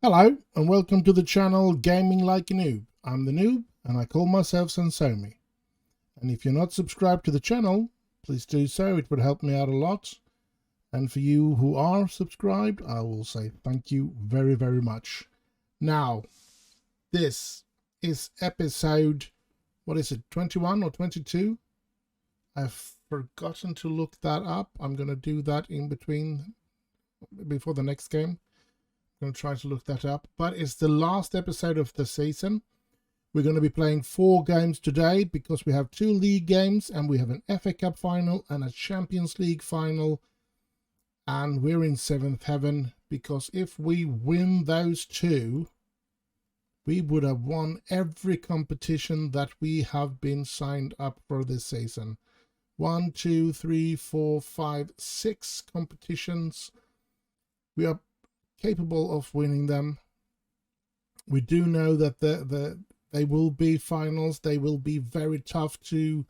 Hello and welcome to the channel Gaming Like a Noob. I'm the Noob and I call myself Sansomi. And if you're not subscribed to the channel, please do so, it would help me out a lot. And for you who are subscribed, I will say thank you very, very much. Now, this is episode, what is it, 21 or 22? I've forgotten to look that up. I'm going to do that in between, before the next game. I'm going to try to look that up, but it's the last episode of the season. We're going to be playing 4 games today because we have 2 league games and we have an FA Cup final and a Champions League final, and we're in 7th heaven because if we win those 2, we would have won every competition that we have been signed up for this season. 1, 2, 3, 4, 5, 6 competitions. We are capable of winning them. We do know that they will be finals. They will be very tough to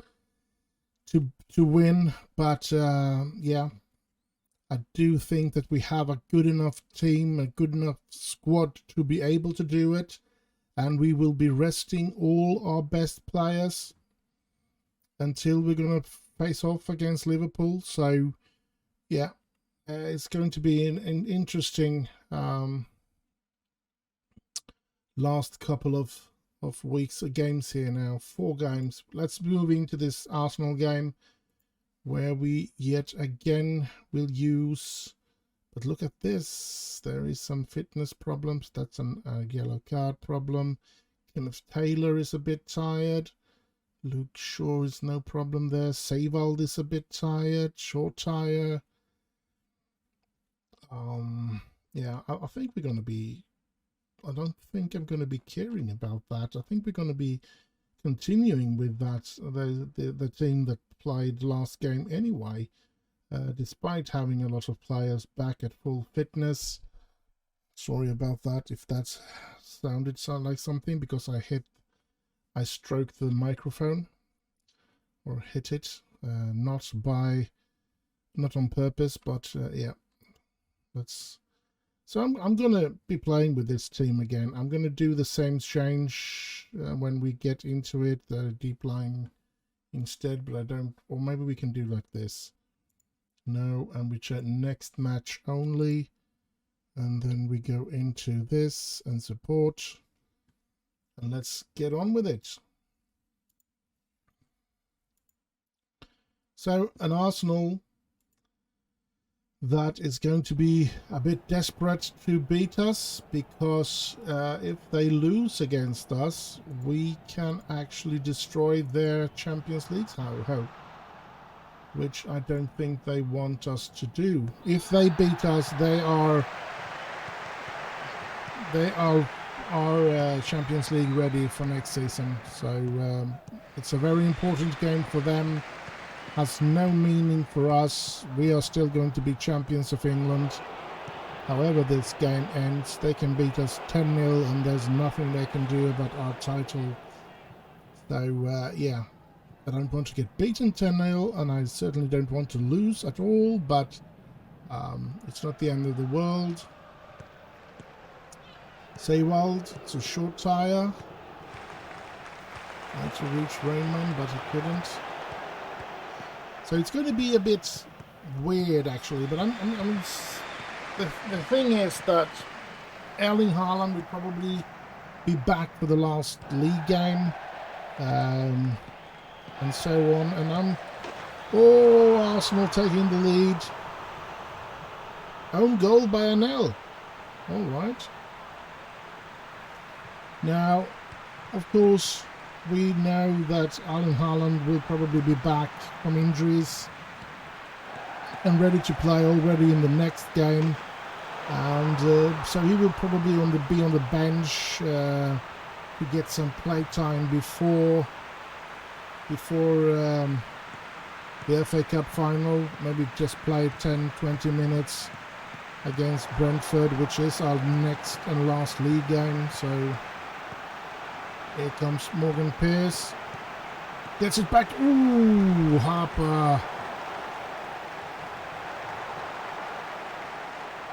win, but yeah, I do think that we have a good enough team, a good enough squad to be able to do it, and we will be resting all our best players until we're going to face off against Liverpool. So yeah, it's going to be an interesting last couple of weeks of games here now. 4 games. Let's move into this Arsenal game where we yet again will use, but look at this, there is some fitness problems. That's a yellow card problem. Kenneth Taylor is a bit tired. Luke Shaw is no problem there. Savald is a bit tired. Short tire. Yeah, I think we're going to be, I don't think I'm going to be caring about that. I think we're going to be continuing with that, the team that played last game anyway, despite having a lot of players back at full fitness. Sorry about that if that sounded like something, because I stroked the microphone or hit it, not on purpose, but yeah. So I'm going to be playing with this team again. I'm going to do the same change when we get into it, the deep line instead, but I don't, or maybe we can do like this. No, and we check next match only, and then we go into this and support, and let's get on with it. So an Arsenal that is going to be a bit desperate to beat us, because if they lose against us, we can actually destroy their Champions League hope, which I don't think they want us to do. If they beat us, they are Champions League ready for next season. So it's a very important game for them. Has no meaning for us. We are still going to be champions of England. However this game ends, they can beat us 10-0 and there's nothing they can do about our title. So yeah, I don't want to get beaten 10-0, and I certainly don't want to lose at all, but it's not the end of the world. Sewald, it's a short tire. Tried to reach Raymond, but he couldn't. So it's going to be a bit weird, actually. But the thing is that Erling Haaland will probably be back for the last league game, and so on. And Arsenal taking the lead. Own goal by Anel. All right. Now, of course, we know that Erling Haaland will probably be back from injuries and ready to play already in the next game, and so he will probably be on the bench to get some play time before the FA Cup final. Maybe just play 10-20 minutes against Brentford, which is our next and last league game. So here comes Morgan Pearce. Gets it back. Ooh, Harper.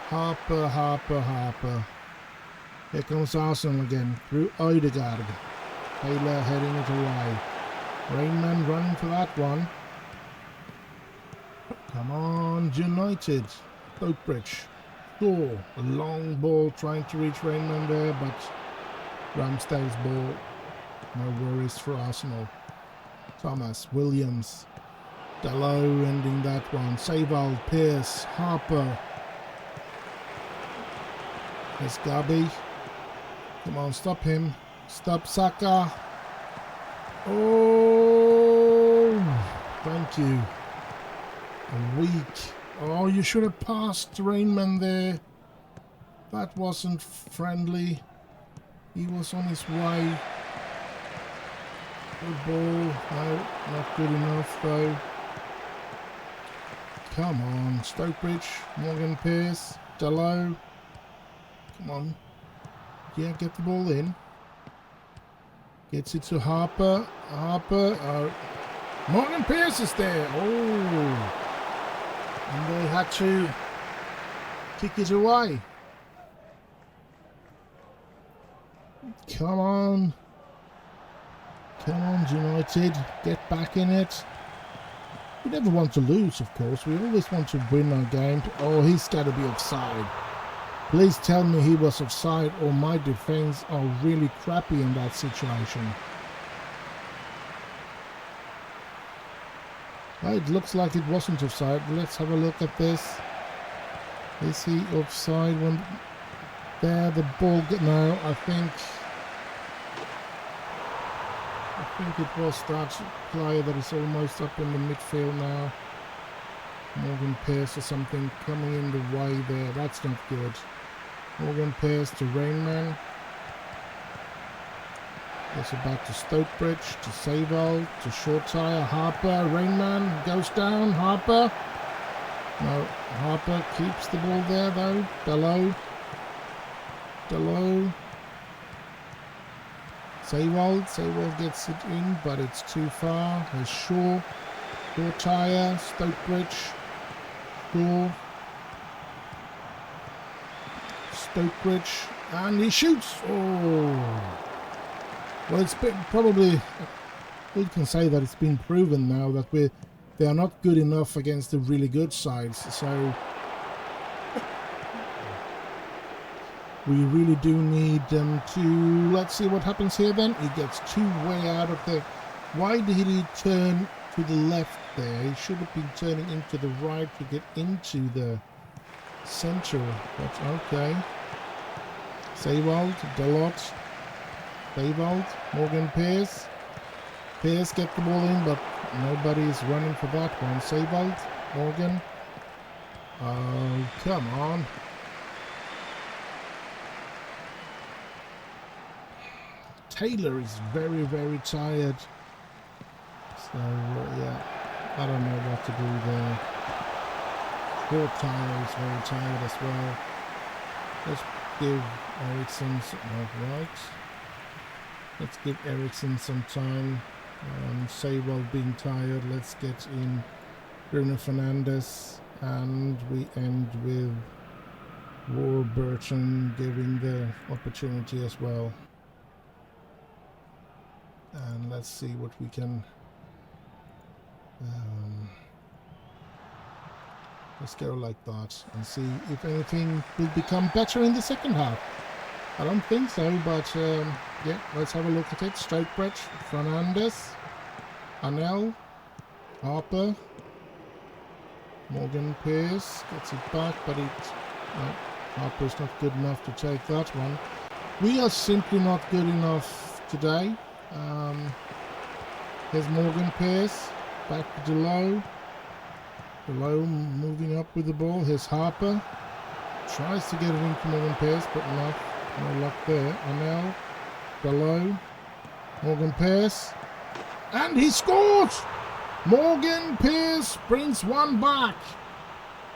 Harper. Here comes Arsenal again through Odegaard. Taylor heading it away. Rainman running for that one. Come on, United. Stokebrich. Thor. A long ball trying to reach Rainman there, but Ramsdale's ball. No worries for Arsenal. Thomas, Williams. Dalot ending that one. Seiwald, Pearce, Harper. There's Gabi. Come on, stop him. Stop Saka. Oh, thank you. Weak. Oh, you should have passed Rainman there. That wasn't friendly. He was on his way. Good ball. No, not good enough though. Come on, Stokebrich, Morgan Pearce, Dalot. Come on. Yeah, get the ball in. Gets it to Harper. Harper. Morgan Pearce is there. Oh. And they had to kick it away. Come on. Come on, United. Get back in it. We never want to lose, of course. We always want to win our game. Oh, he's got to be offside. Please tell me he was offside, or my defense are really crappy in that situation. It looks like it wasn't offside. Let's have a look at this. Is he offside when there the ball? No, I think it was that player that is almost up in the midfield now. Morgan Pearce or something coming in the way there. That's not good. Morgan Pearce to Rainman. Gets it back to Stokebrich, to Seiwald, to Short Tire, Harper, Rainman goes down, Harper. No, Harper keeps the ball there though. Dalot. Seiwald gets it in, but it's too far. There's Short Tire, Stokebrich, Stokebrich, and he shoots. Oh. Well, it's been probably, we can say that it's been proven now that they are not good enough against the really good sides. So we really do need them to. Let's see what happens here then. He gets way out of the. Why did he turn to the left there? He should have been turning into the right to get into the center. But okay. Seiwald, Dalot. Seiwald, Morgan Pearce. Pearce get the ball in, but nobody's running for that one. Seiwald, Morgan. Oh, come on. Taylor is very, very tired. So, yeah, I don't know what to do there. Short Tire is very tired as well. Let's give Ericsson Let's give Ericsson some time. Seiwald being tired. Let's get in Bruno Fernandes. And we end with Warburton giving the opportunity as well. And let's see what we can. Let's go like that and see if anything will become better in the second half. I don't think so, but yeah, let's have a look at it. Stokebrich, Fernandes, Anel, Harper, Morgan Pearce gets it back, but Harper's not good enough to take that one. We are simply not good enough today. Here's Morgan Pearce, back to Dalot. Dalot moving up with the ball. Here's Harper. Tries to get it into Morgan Pearce, but no luck there. Anel, Dalot, Morgan Pearce. And he scores! Morgan Pearce brings one back.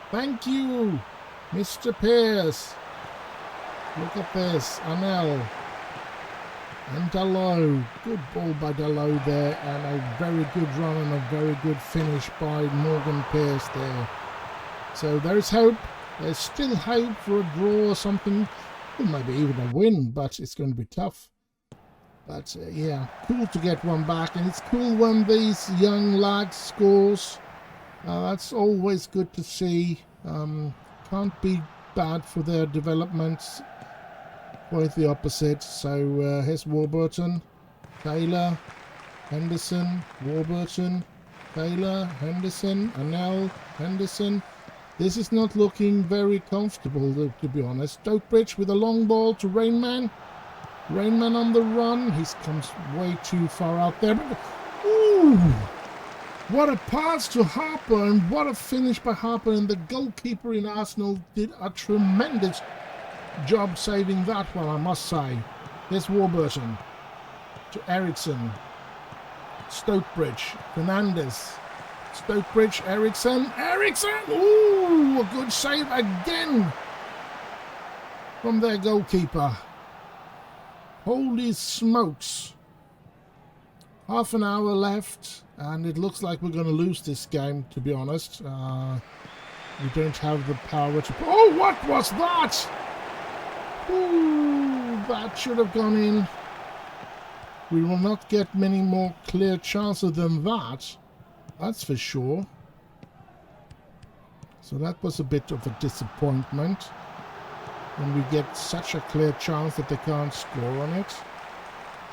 Thank you, Mr. Pearce. Look at this. Anel. And Dalot, good ball by Dalot there, and a very good run and a very good finish by Morgan Pearce there. So there's hope. There's still hope for a draw or something. or maybe even a win, but it's going to be tough. But yeah, cool to get one back, and it's cool when these young lads scores. That's always good to see. Can't be bad for their developments. Quite the opposite. So here's Warburton, Taylor, Henderson, Warburton, Taylor, Henderson, Anel, Henderson. This is not looking very comfortable, to be honest. Stokebridge with a long ball to Rainman. Rainman on the run. He comes way too far out there. But, ooh! What a pass to Harper, and what a finish by Harper. And the goalkeeper in Arsenal did a tremendous job saving that one, I must say. Here's Warburton to Eriksson. Stokebridge, Fernandes. Stokebridge, Eriksson. Eriksson! Ooh, a good save again from their goalkeeper. Holy smokes. Half an hour left, and it looks like we're going to lose this game, to be honest. We don't have the power to... Oh, what was that? Ooh, that should have gone in. We will not get many more clear chances than that. That's for sure. So that was a bit of a disappointment. When we get such a clear chance that they can't score on it.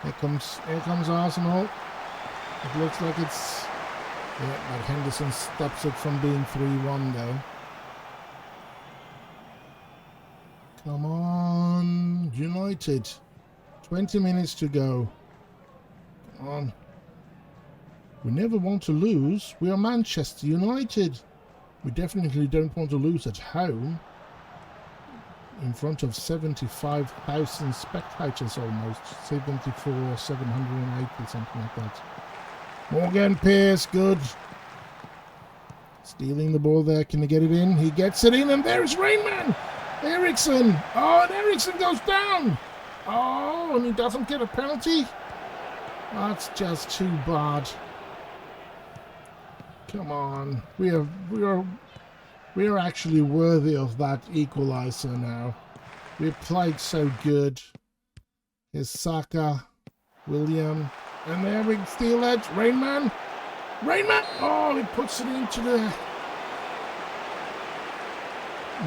Here comes Arsenal. It looks like it's... Yeah, but Henderson stops it from being 3-1 though. Come on, United. 20 minutes to go. Come on. We never want to lose. We are Manchester United. We definitely don't want to lose at home. In front of 75,000 spectators almost. 74, 780, something like that. Morgan Pearce, good. Stealing the ball there. Can he get it in? He gets it in, and there's Rainman! Eriksson! Oh, and Eriksson goes down! Oh, and he doesn't get a penalty? That's just too bad. Come on. We are actually worthy of that equalizer now. We've played so good. Here's Saka, William, and there we steal it. Rainman! Rainman! Oh, he puts it into the...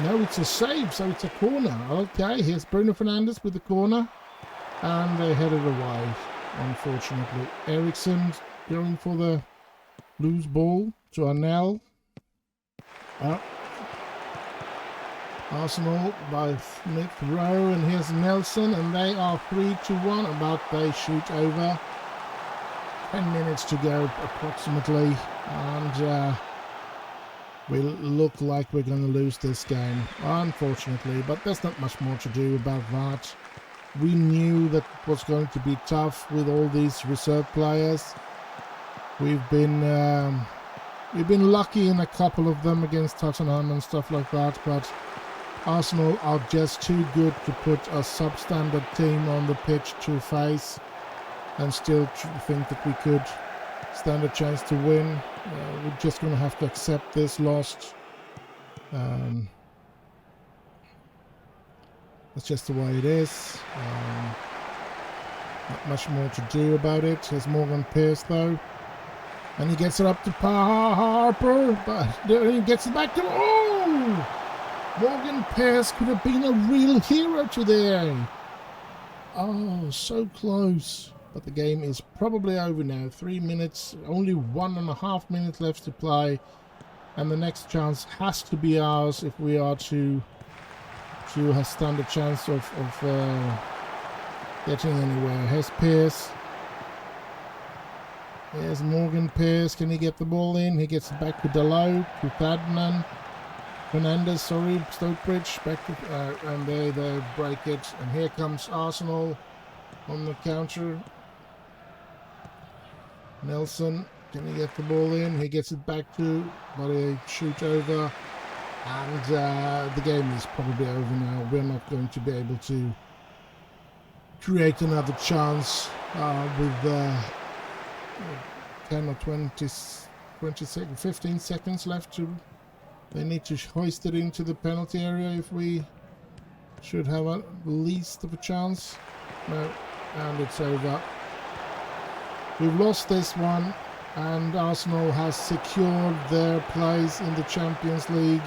No, it's a save, so it's a corner. Okay, here's Bruno Fernandes with the corner. And they headed away, unfortunately. Eriksson going for the loose ball to Arnell. Arsenal by Smith Rowe, and here's Nelson, and they are 3-1, about they shoot over. 10 minutes to go approximately, and we look like we're going to lose this game, unfortunately, but there's not much more to do about that. We knew that it was going to be tough with all these reserve players. We've been lucky in a couple of them against Tottenham and stuff like that, but Arsenal are just too good to put a substandard team on the pitch to face and still think that we could stand a chance to win. We're just going to have to accept this loss. That's just the way it is. Not much more to do about it. Here's Morgan Pearce though. And he gets it up to Harper, but he gets it back to... Oh! Morgan Pearce could have been a real hero today. Oh, so close. But the game is probably over now. 3 minutes, only 1.5 minutes left to play. And the next chance has to be ours if we are to stand a chance of getting anywhere. Here's Pearce. Here's Morgan Pearce. Can he get the ball in? He gets it back to Dalot, to Fernandes, sorry, Stokebridge, back to, and they break it. And here comes Arsenal on the counter. Nelson, can he get the ball in? He gets it back to, but a shoot over. And the game is probably over now. We're not going to be able to create another chance with 10 or 20 seconds, 15 seconds left to... They need to hoist it into the penalty area if we should have at least of a chance. No, and it's over. We've lost this one, and Arsenal has secured their place in the Champions League.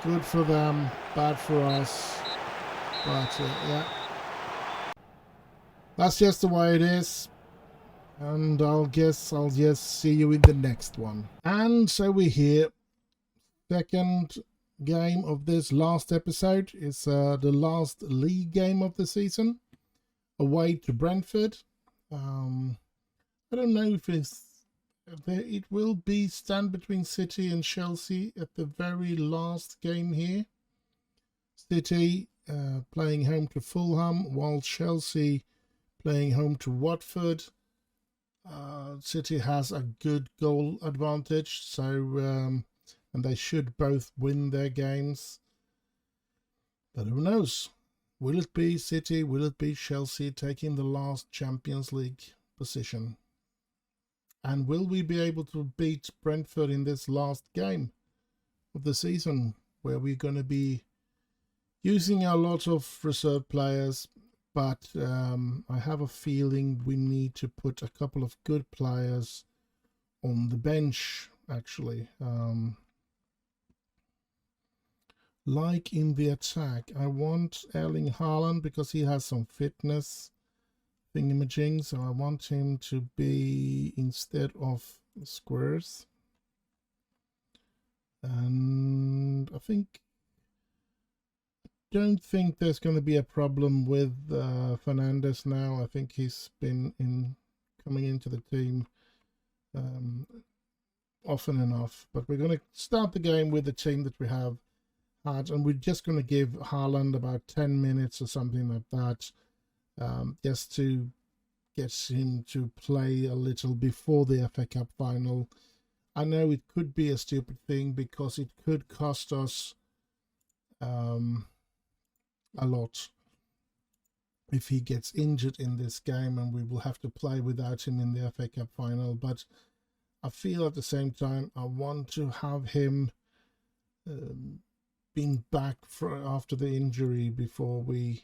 Good for them, bad for us. But yeah, that's just the way it is. And I'll guess I'll just see you in the next one. And so we're here. Second game of this last episode is the last league game of the season. Away to Brentford. I don't know if it will be stand between City and Chelsea at the very last game here. City playing home to Fulham, while Chelsea playing home to Watford. City has a good goal advantage, so and they should both win their games. But who knows? Will it be City? Will it be Chelsea taking the last Champions League position? And will we be able to beat Brentford in this last game of the season, where we're going to be using a lot of reserve players? But I have a feeling we need to put a couple of good players on the bench, actually. Like in the attack, I want Erling Haaland because he has some fitness thingamajig, so I want him to be instead of Squares. And I don't think there's going to be a problem with Fernandes now. I think he's been coming into the team often enough. But we're going to start the game with the team that we have had, and we're just going to give Haaland about 10 minutes or something like that, just to get him to play a little before the FA Cup final. I know it could be a stupid thing because it could cost us a lot if he gets injured in this game, and we will have to play without him in the FA Cup final. But I feel at the same time I want to have him being back after the injury before we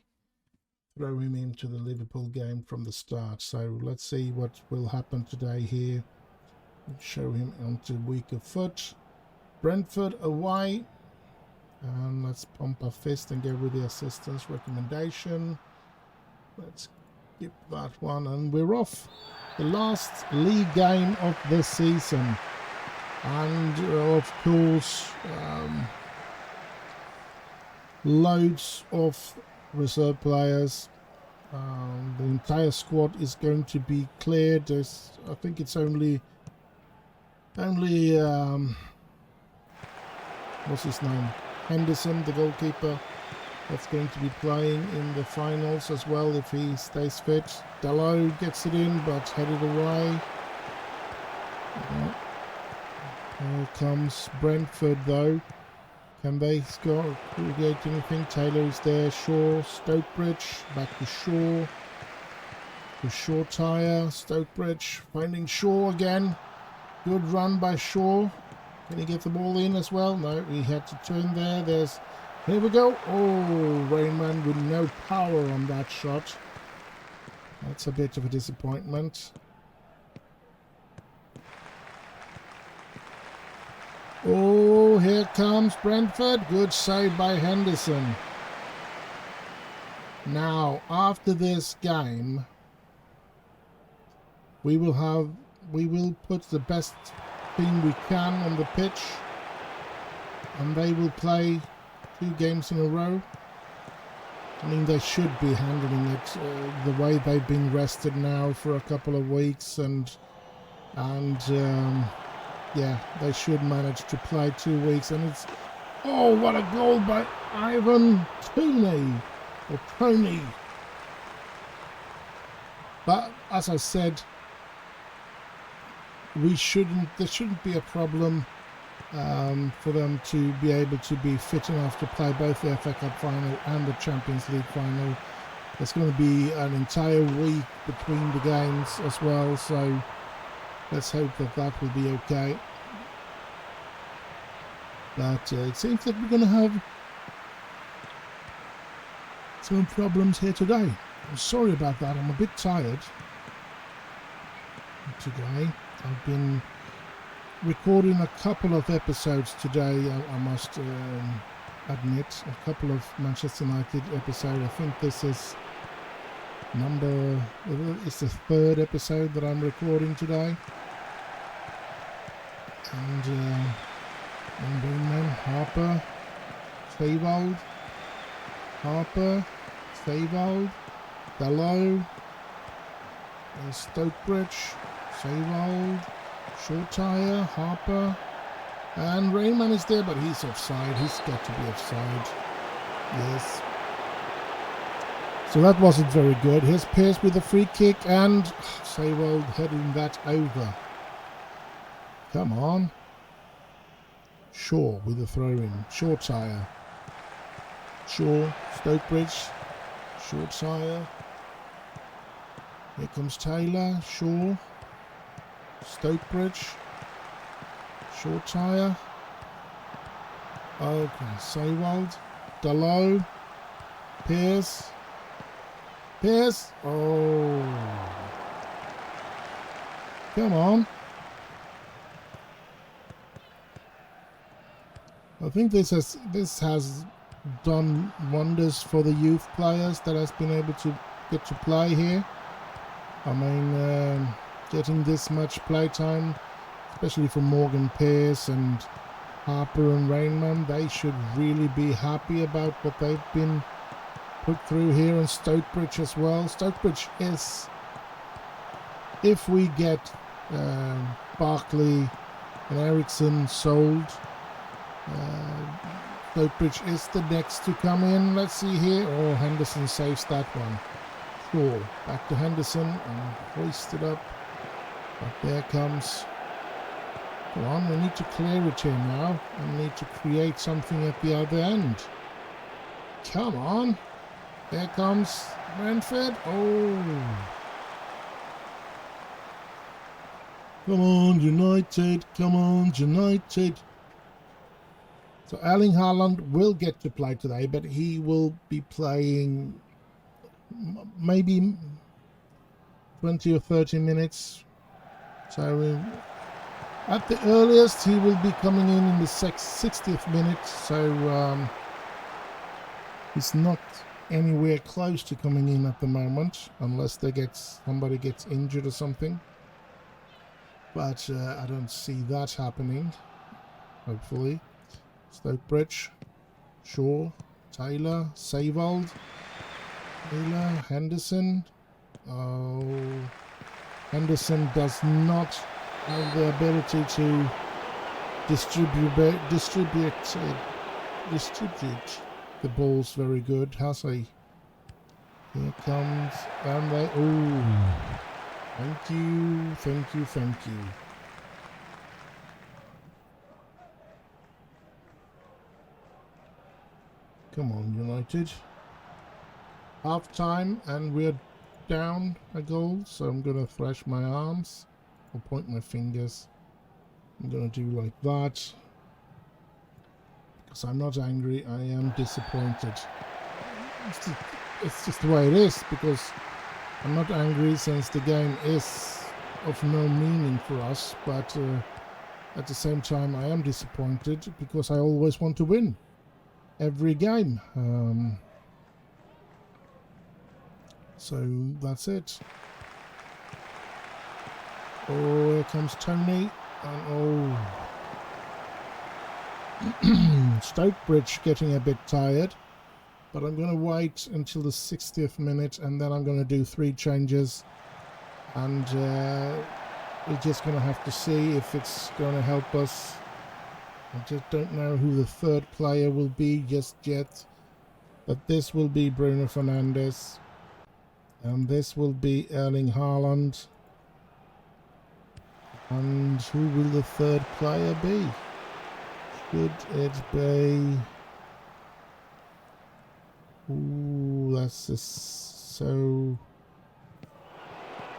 throw him into the Liverpool game from the start. So let's see what will happen today here. Show him onto weaker foot. Brentford away. And let's pump our fist and go with the assistance recommendation. Let's skip that one, and we're off. The last league game of the season. And of course, loads of reserve players. The entire squad is going to be cleared. I think it's only what's his name? Henderson, the goalkeeper, that's going to be playing in the finals as well if he stays fit. Dalot gets it in, but headed away. Here comes Brentford though. Can they score, create anything? Taylor is there. Shaw, Stokebridge, back to Shaw. To Shaw Tyre, Stokebridge, finding Shaw again. Good run by Shaw. Can he get the ball in as well? No, he had to turn there. Here we go. Oh, Rainman with no power on that shot. That's a bit of a disappointment. Oh, here comes Brentford. Good save by Henderson. Now, after this game, we will put the best team we can on the pitch, and they will play 2 games in a row. I mean, they should be handling it the way they've been rested now for a couple of weeks, and yeah, they should manage to play 2 weeks. And it's, oh, what a goal by Ivan Toney. But as I said, there shouldn't be a problem for them to be able to be fit enough to play both the FA Cup final and the Champions League final. There's going to be an entire week between the games as well, so let's hope that will be okay. But it seems that we're going to have some problems here today. I'm sorry about that. I'm a bit tired today. I've been recording a couple of episodes today, I must admit. A couple of Manchester United episodes. I think this is it's the third episode that I'm recording today. And Bingman, Harper, Savold, Harper, Savold, Dalot, Stokebridge, Savold, Short Tyre, Harper, and Rayman is there, but he's offside. He's got to be offside. Yes. So that wasn't very good. Here's Pearce with a free kick, and Savold heading that over. Come on. Shaw with the throw-in. Short Tyre. Shaw, Stokebridge, Short Tyre. Here comes Taylor, Shaw, Stokebridge, Short Tyre. Okay, Savold, Dalot, Pearce. Pearce. Oh. Come on. I think this has done wonders for the youth players that has been able to get to play here. I mean, getting this much playtime, especially for Morgan Pearce and Harper and Rainman, they should really be happy about what they've been put through here, and Stokebridge as well. Stokebridge is, if we get Barkley and Eriksson sold, Stokebridge is the next to come in. Let's see here. Oh, Henderson saves that one. Sure. Back to Henderson and hoist it up. But there comes. Come on, we need to clear it here now. We need to create something at the other end. Come on. There comes Brentford. Oh. Come on, United. Come on, United. So Erling Haaland will get to play today, but he will be playing maybe 20 or 30 minutes. So at the earliest, he will be coming in the 60th minute. So he's not anywhere close to coming in at the moment, unless somebody gets injured or something. But I don't see that happening, hopefully. Stokebridge, Shaw, Taylor, Savold, Taylor, Henderson. Oh, Henderson does not have the ability to distribute the balls very good, has he? Here comes, and they. Oh, thank you, thank you, thank you. Come on, United. Half time, and we're down a goal, so I'm going to thrash my arms or point my fingers. I'm going to do like that. Because I'm not angry, I am disappointed. It's just the way it is, because I'm not angry since the game is of no meaning for us, but at the same time I am disappointed because I always want to win every game. So that's it. Oh, here comes Tony, and oh, Stokebridge getting a bit tired, but I'm going to wait until the 60th minute, and then I'm going to do 3 changes, and we're just going to have to see if it's going to help us. I just don't know who the third player will be just yet, but this will be Bruno Fernandes, and this will be Erling Haaland, and who will the third player be? Should it be? Ooh, that's just so.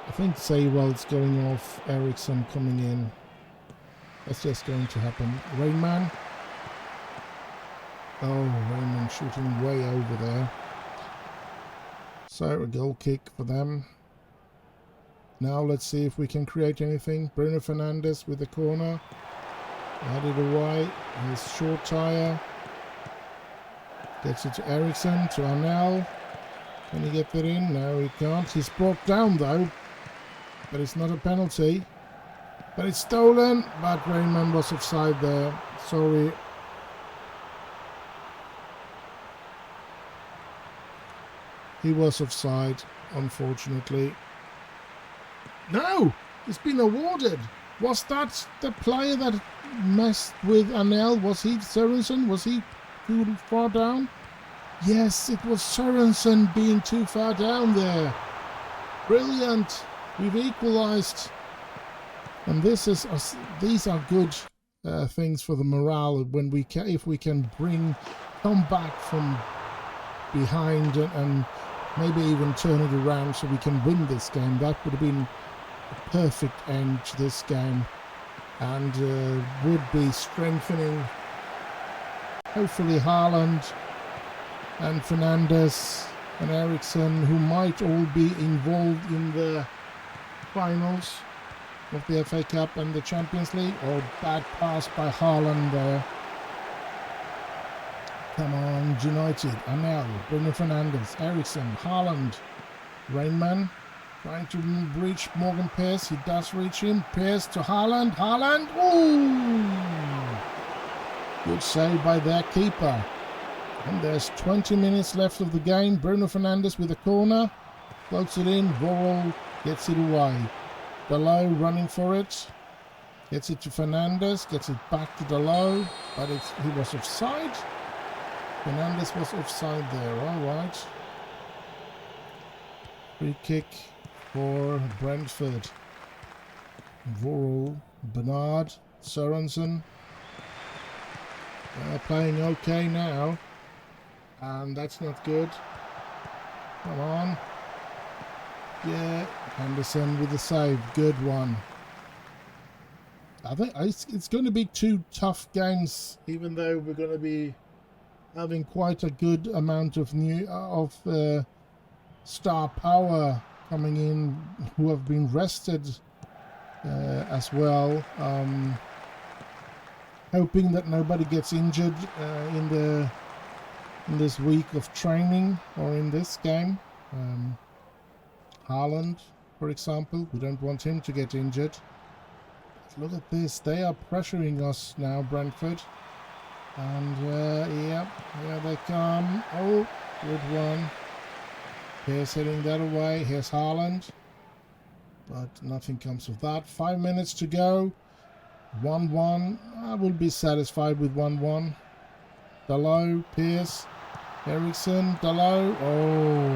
I think Savold's going off, Eriksson coming in. That's just going to happen. Rainman. Oh, Rainman shooting way over there. So a goal kick for them. Now let's see if we can create anything. Bruno Fernandes with the corner. Headed away. His short tire. Gets it to Ericsson, to Arnell. Can he get that in? No, he can't. He's brought down though. But it's not a penalty. But it's stolen. But Rainman was offside there. Sorry. He was offside, unfortunately. No! It's been awarded! Was that the player that messed with Arnell? Was he Sørensen? Was he too far down? Yes, it was Sørensen being too far down there. Brilliant! We've equalised. And this is these are good things for the morale when we can, if we can come back from behind and maybe even turn it around so we can win this game. That would have been a perfect end to this game and would be strengthening hopefully Haaland and Fernandes and Ericsson, who might all be involved in the finals of the FA Cup and the Champions League. Or bad pass by Haaland there. Come on, United, Arnell, Bruno Fernandes, Ericsson, Haaland, Rainman trying to reach Morgan Pearce. He does reach him. Pearce to Haaland. Haaland, ooh! Good save by their keeper. And there's 20 minutes left of the game. Bruno Fernandes with a corner. Floats it in. Vorel gets it away. Dalot running for it. Gets it to Fernandes. Gets it back to Dalot. But he was offside. Fernandes was offside there. Alright. Free kick for Brentford. Vorel, Bernard, Sørensen. They're playing okay now. And that's not good. Come on. Yeah, Henderson with the save. Good one. I think it's going to be two tough games, even though we're going to be having quite a good amount of star power coming in who have been rested as well. Hoping that nobody gets injured in this week of training or in this game. Haaland, for example, we don't want him to get injured. Look at this, they are pressuring us now, Brentford. And yeah, they come. Oh, good one. Here's heading that away. Here's Haaland. But nothing comes of that. 5 minutes to go. 1-1. I will be satisfied with 1-1. Dalot, Pearce, Ericsson, Dalot. Oh.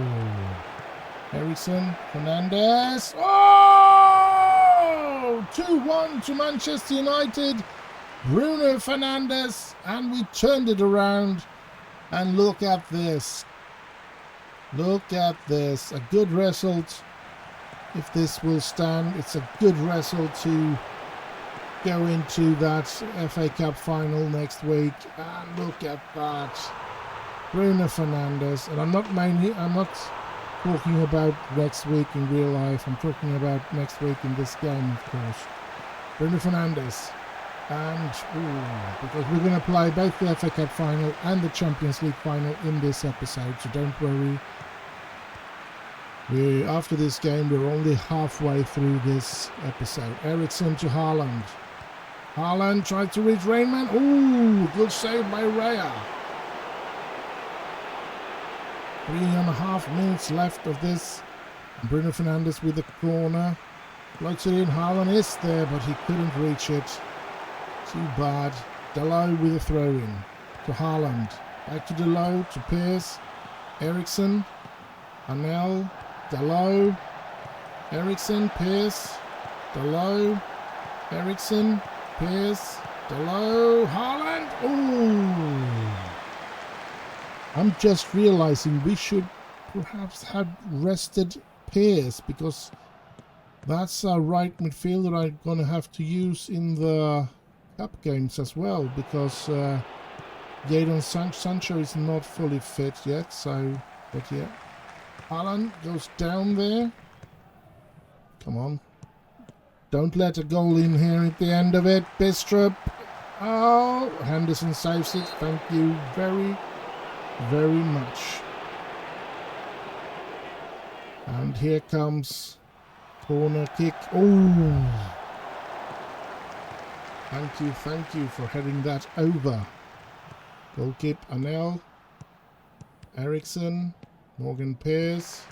Ericsson, Fernandes. Oh! 2-1 to Manchester United. Bruno Fernandes, and we turned it around. And look at this. Look at this. A good result. If this will stand, it's a good result to go into that FA Cup final next week. And look at that. Bruno Fernandes. And I'm not talking about next week in real life. I'm talking about next week in this game, of course. Bruno Fernandes. And because we're going to play both the FA Cup final and the Champions League final in this episode, so don't worry. After this game, we're only halfway through this episode. Ericsson to Haaland. Haaland tried to reach Rainman. Ooh, good save by Raya. 3.5 minutes left of this. Bruno Fernandes with the corner. Floats it in. Haaland is there, but he couldn't reach it. Too bad. Dalot with a throw-in to Haaland. Back to Dalot, to Pearce. Ericsson. Arnell. Dalot. Ericsson. Pearce. Dalot. Ericsson. Pearce. Dalot. Haaland. Ooh. I'm just realizing we should perhaps have rested Pearce, because that's our right midfielder I'm going to have to use in the Cup games as well, because Jadon Sancho is not fully fit yet, so, but yeah. Haaland goes down there. Come on. Don't let a goal in here at the end of it. Bistrup. Oh, Henderson saves it. Thank you very, very much. And here comes corner kick. Oh. Thank you for heading that over. Goal kick, Anel. Eriksson. Morgan Pearce.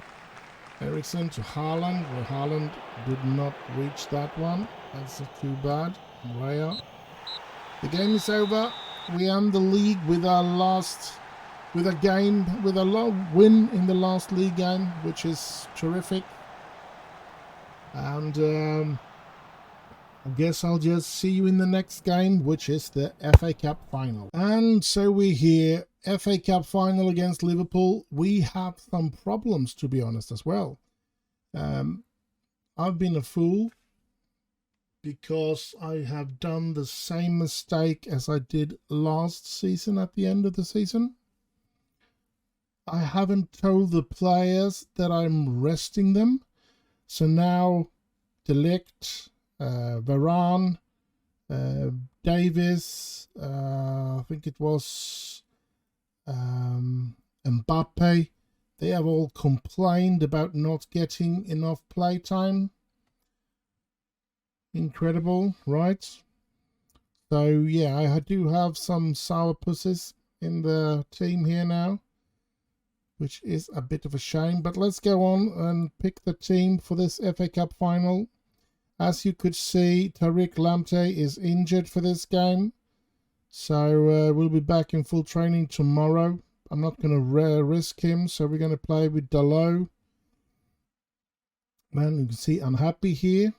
Eriksson to Haaland, where Haaland did not reach that one. That's not too bad. Raya. The game is over. We end the league with our with a win in the last league game, which is terrific. And I guess I'll just see you in the next game, which is the FA Cup final. And so we're here, FA Cup final against Liverpool. We have some problems, to be honest, as well. I've been a fool because I have done the same mistake as I did last season at the end of the season. I haven't told the players that I'm resting them. So now De Ligt, Varane, Davis, I think it was Mbappe, they have all complained about not getting enough play time. Incredible, right? So yeah, I do have some sourpusses in the team here now, which is a bit of a shame. But let's go on and pick the team for this FA Cup final. As you could see, Tariq Lamptey is injured for this game. So we'll be back in full training tomorrow. I'm not going to risk him, so we're going to play with Dalot. Man, you can see unhappy here.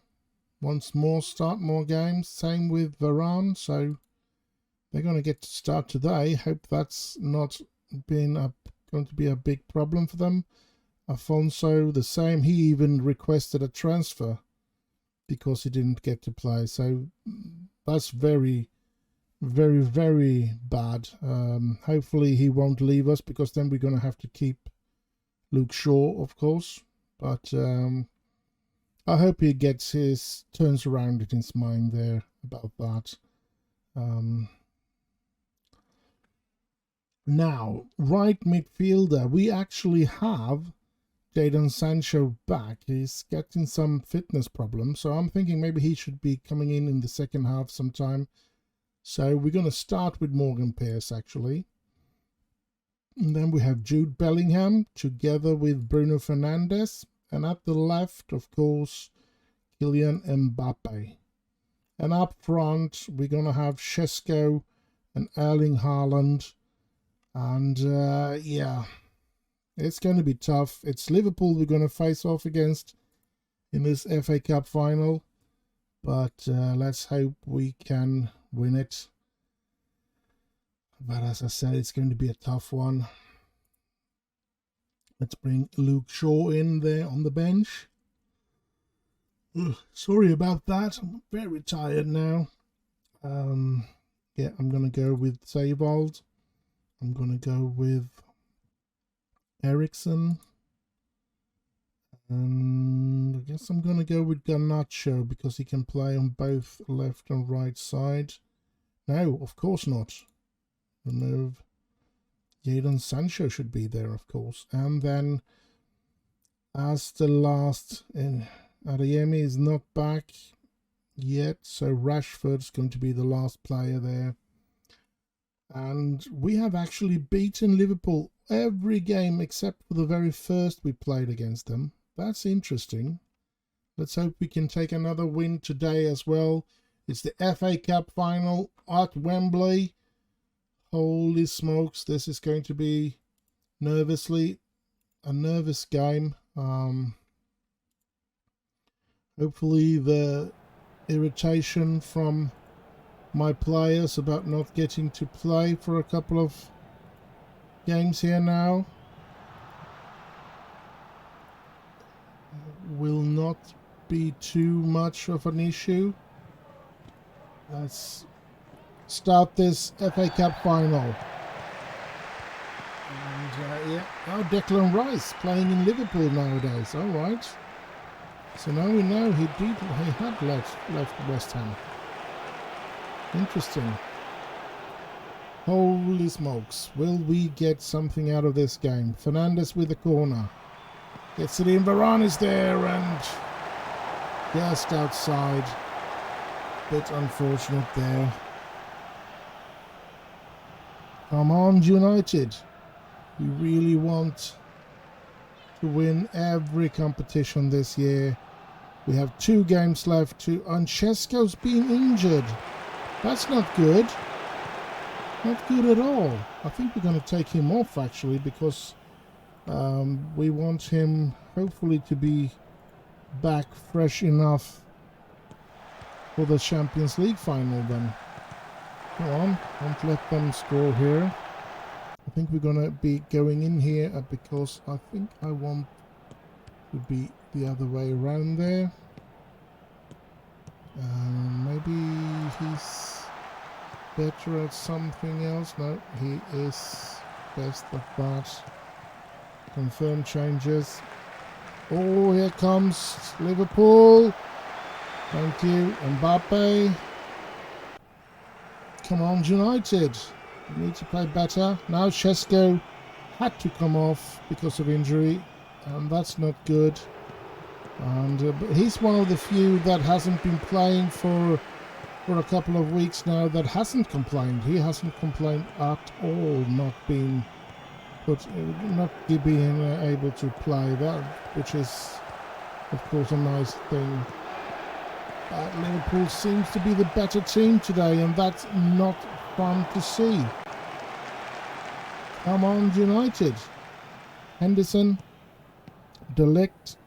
Wants more, start more games. Same with Varane, so they're going to get to start today. Hope that's not been going to be a big problem for them. Afonso, the same. He even requested a transfer because he didn't get to play. So that's very, very, very bad. Hopefully he won't leave us, because then we're going to have to keep Luke Shaw, of course. But I hope he turns around in his mind there about that. Now, right midfielder, we actually have Jadon Sancho back. He's getting some fitness problems, so I'm thinking maybe he should be coming in the second half sometime. So we're going to start with Morgan Pearce, actually. And then we have Jude Bellingham together with Bruno Fernandes. And at the left, of course, Kylian Mbappe. And up front, we're going to have Šeško and Erling Haaland. And yeah, it's going to be tough. It's Liverpool we're going to face off against in this FA Cup final. But let's hope we can win it. But as I said, it's going to be a tough one. Let's bring Luke Shaw in there on the bench. Ugh, sorry about that. I'm very tired now. Yeah, I'm going to go with Seiwald. I'm going to go with Eriksson. And I guess I'm going to go with Garnacho because he can play on both left and right side. No, of course not. Remove. Jadon Sancho should be there, of course. And then, as the last, Adeyemi is not back yet, so Rashford's going to be the last player there. And we have actually beaten Liverpool every game except for the very first we played against them. That's interesting. Let's hope we can take another win today as well. It's the FA Cup final at Wembley. Holy smokes, this is going to be a nervous game. Hopefully the irritation from my players about not getting to play for a couple of games here now will not be too much of an issue. Let's start this FA Cup final. And yeah, Oh, Declan Rice playing in Liverpool nowadays. All right. So now we know he had left West Ham. Interesting. Holy smokes. Will we get something out of this game? Fernandes with the corner. Gets it in. Varane is there and just outside. Bit unfortunate there. Come on, United. We really want to win every competition this year. We have 2 games left and Chesko's been injured. That's not good. Not good at all. I think we're going to take him off actually because we want him hopefully to be back fresh enough for the Champions League final then. Come on, don't let them score here. I think we're going to be going in here because I think I want to be the other way around there. Maybe he's better at something else. No, he is best at that. Confirm changes. Oh, here comes Liverpool. Thank you, Mbappe. Come on, United. We need to play better. Now Chesko had to come off because of injury, and that's not good. And but he's one of the few that hasn't been playing for a couple of weeks now that hasn't complained. He hasn't complained at all, not being able to play that, which is of course a nice thing. Liverpool seems to be the better team today, and that's not fun to see. Come on, United. Henderson, De Ligt,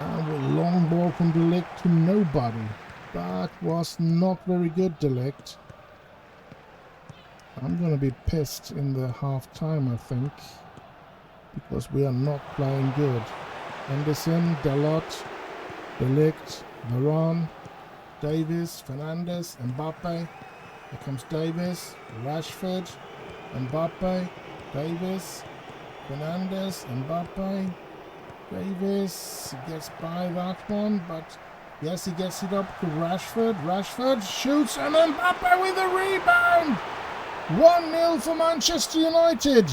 and a long ball from De Ligt to nobody. That was not very good, De Ligt. I'm going to be pissed in the half time, I think, because we are not playing good. Henderson, Dalot, De Ligt, Varane, Davies, Fernandes, Mbappe. Here comes Davies, Rashford, Mbappe, Davies, Fernandes, Mbappe, Davies. He gets by that one, but yes, he gets it up to Rashford. Rashford shoots and Mbappe with a rebound. 1-0 for Manchester United.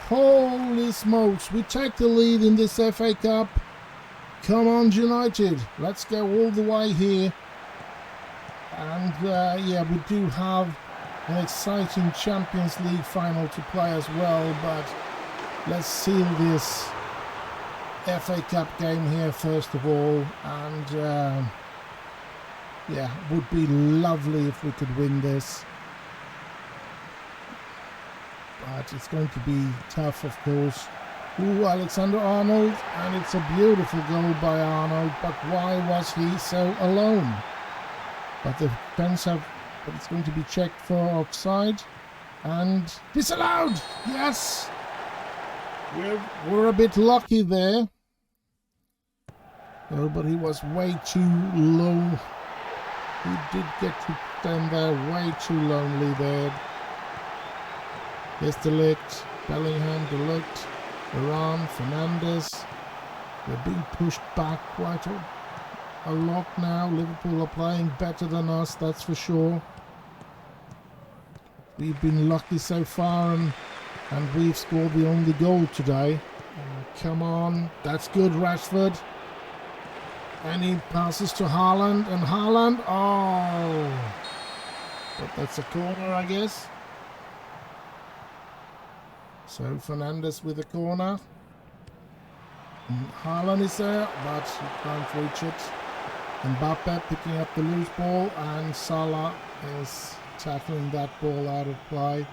Holy smokes, we take the lead in this FA Cup. Come on, United, let's go all the way here. And yeah, we do have an exciting Champions League final to play as well, but let's seal this FA Cup game here first of all. And yeah, it would be lovely if we could win this. But it's going to be tough, of course. Ooh, Alexander-Arnold, and it's a beautiful goal by Arnold, but why was he so alone? But the fans have, but it's going to be checked for offside, and disallowed! Yes! We're a bit lucky there. No, but he was way too low. He did get to stand there way too lonely there. Here's De Ligt, Bellingham, De Ligt, Varane, Fernandes. We're being pushed back quite a lot now. Liverpool are playing better than us, that's for sure. We've been lucky so far, and we've scored the only goal today. Come on, that's good, Rashford. And he passes to Haaland, and Haaland, oh! But that's a corner, I guess. So Fernandes with the corner. Haaland is there, but he can't reach it. Mbappe picking up the loose ball, and Salah is tackling that ball out of play.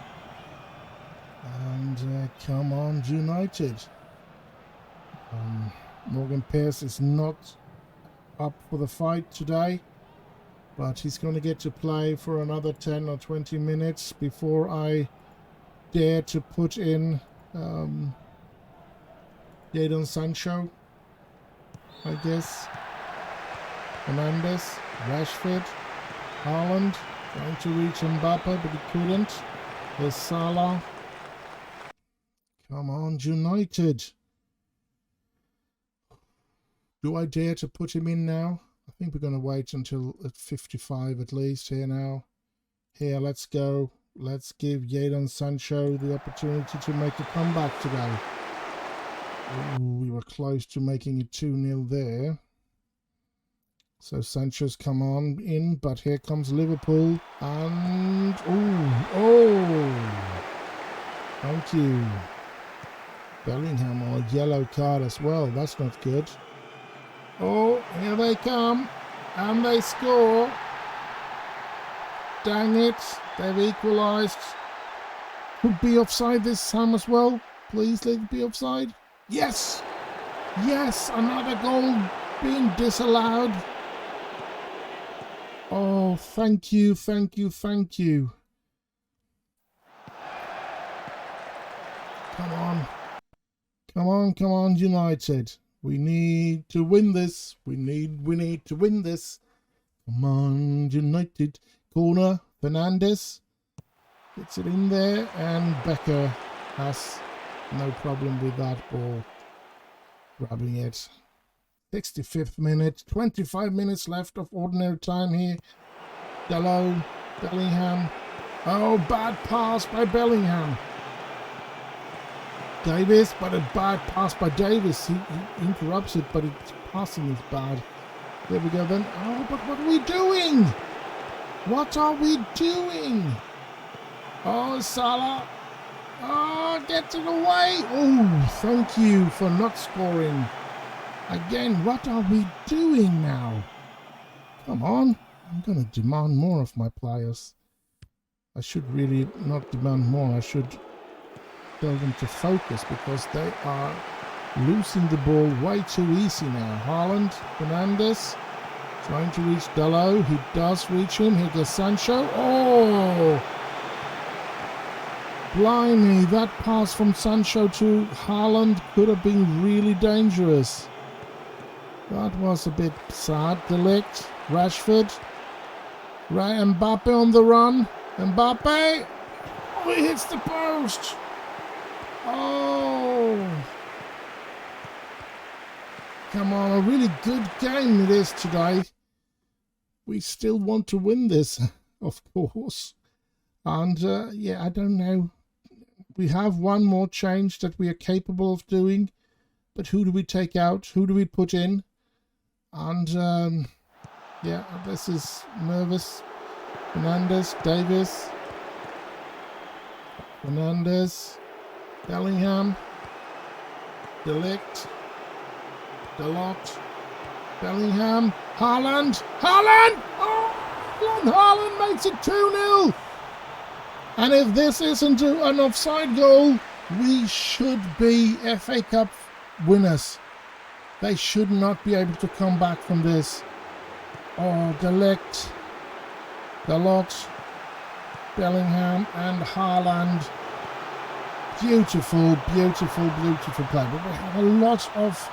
And come on, United. Morgan Pearce is not up for the fight today, but he's going to get to play for another 10 or 20 minutes before I dare to put in Jadon Sancho, I guess. Fernandes, Rashford, Haaland trying to reach Mbappe, but he couldn't. There's Salah. Come on, United. Do I dare to put him in now? I think we're going to wait until at 55 at least here now. Here, let's go. Let's give Jadon Sancho the opportunity to make a comeback today. Ooh, we were close to making it 2-0 there. So Sancho's come on in, but here comes Liverpool. And, oh, thank you. Bellingham on a yellow card as well. That's not good. Oh, here they come. And they score. Dang it. They've equalised. Could be offside this time as well. Please let it be offside. Yes. Yes, another goal being disallowed. Oh, thank you, thank you, thank you. Come on. Come on, come on, United. We need to win this. We need to win this. Come on, United. Corner, Fernandes gets it in there, and Becker has no problem with that ball. Grabbing it. 65th minute, 25 minutes left of ordinary time here. Dalot, Bellingham. Oh, bad pass by Bellingham. Davis, but a bad pass by Davis. He interrupts it, but its passing is bad. There we go then. Oh, but what are we doing? What are we doing? Oh, Salah. Oh, gets it away. Oh, thank you for not scoring. Again, what are we doing now? Come on. I'm going to demand more of my players. I should really not demand more. I should tell them to focus because they are losing the ball way too easy now. Haaland, Fernandes, trying to reach Dalot. He does reach him. Here goes Sancho. Oh! Blimey, that pass from Sancho to Haaland could have been really dangerous. That was a bit sad. Delict, Rashford, Mbappe on the run. Mbappe! Oh, he hits the post! Oh! Come on, a really good game it is today. We still want to win this, of course. And, yeah, I don't know. We have one more change that we are capable of doing. But who do we take out? Who do we put in? And, yeah, this is nervous. Fernandes, Davis. Fernandes. Bellingham. Delict. Dalot. Bellingham. Haaland. Haaland! Oh! Haaland makes it 2-0! And if this isn't an offside goal, we should be FA Cup winners. They should not be able to come back from this. Oh, Delict, Dalot, Bellingham and Haaland. Beautiful, beautiful, beautiful play. But we have a lot of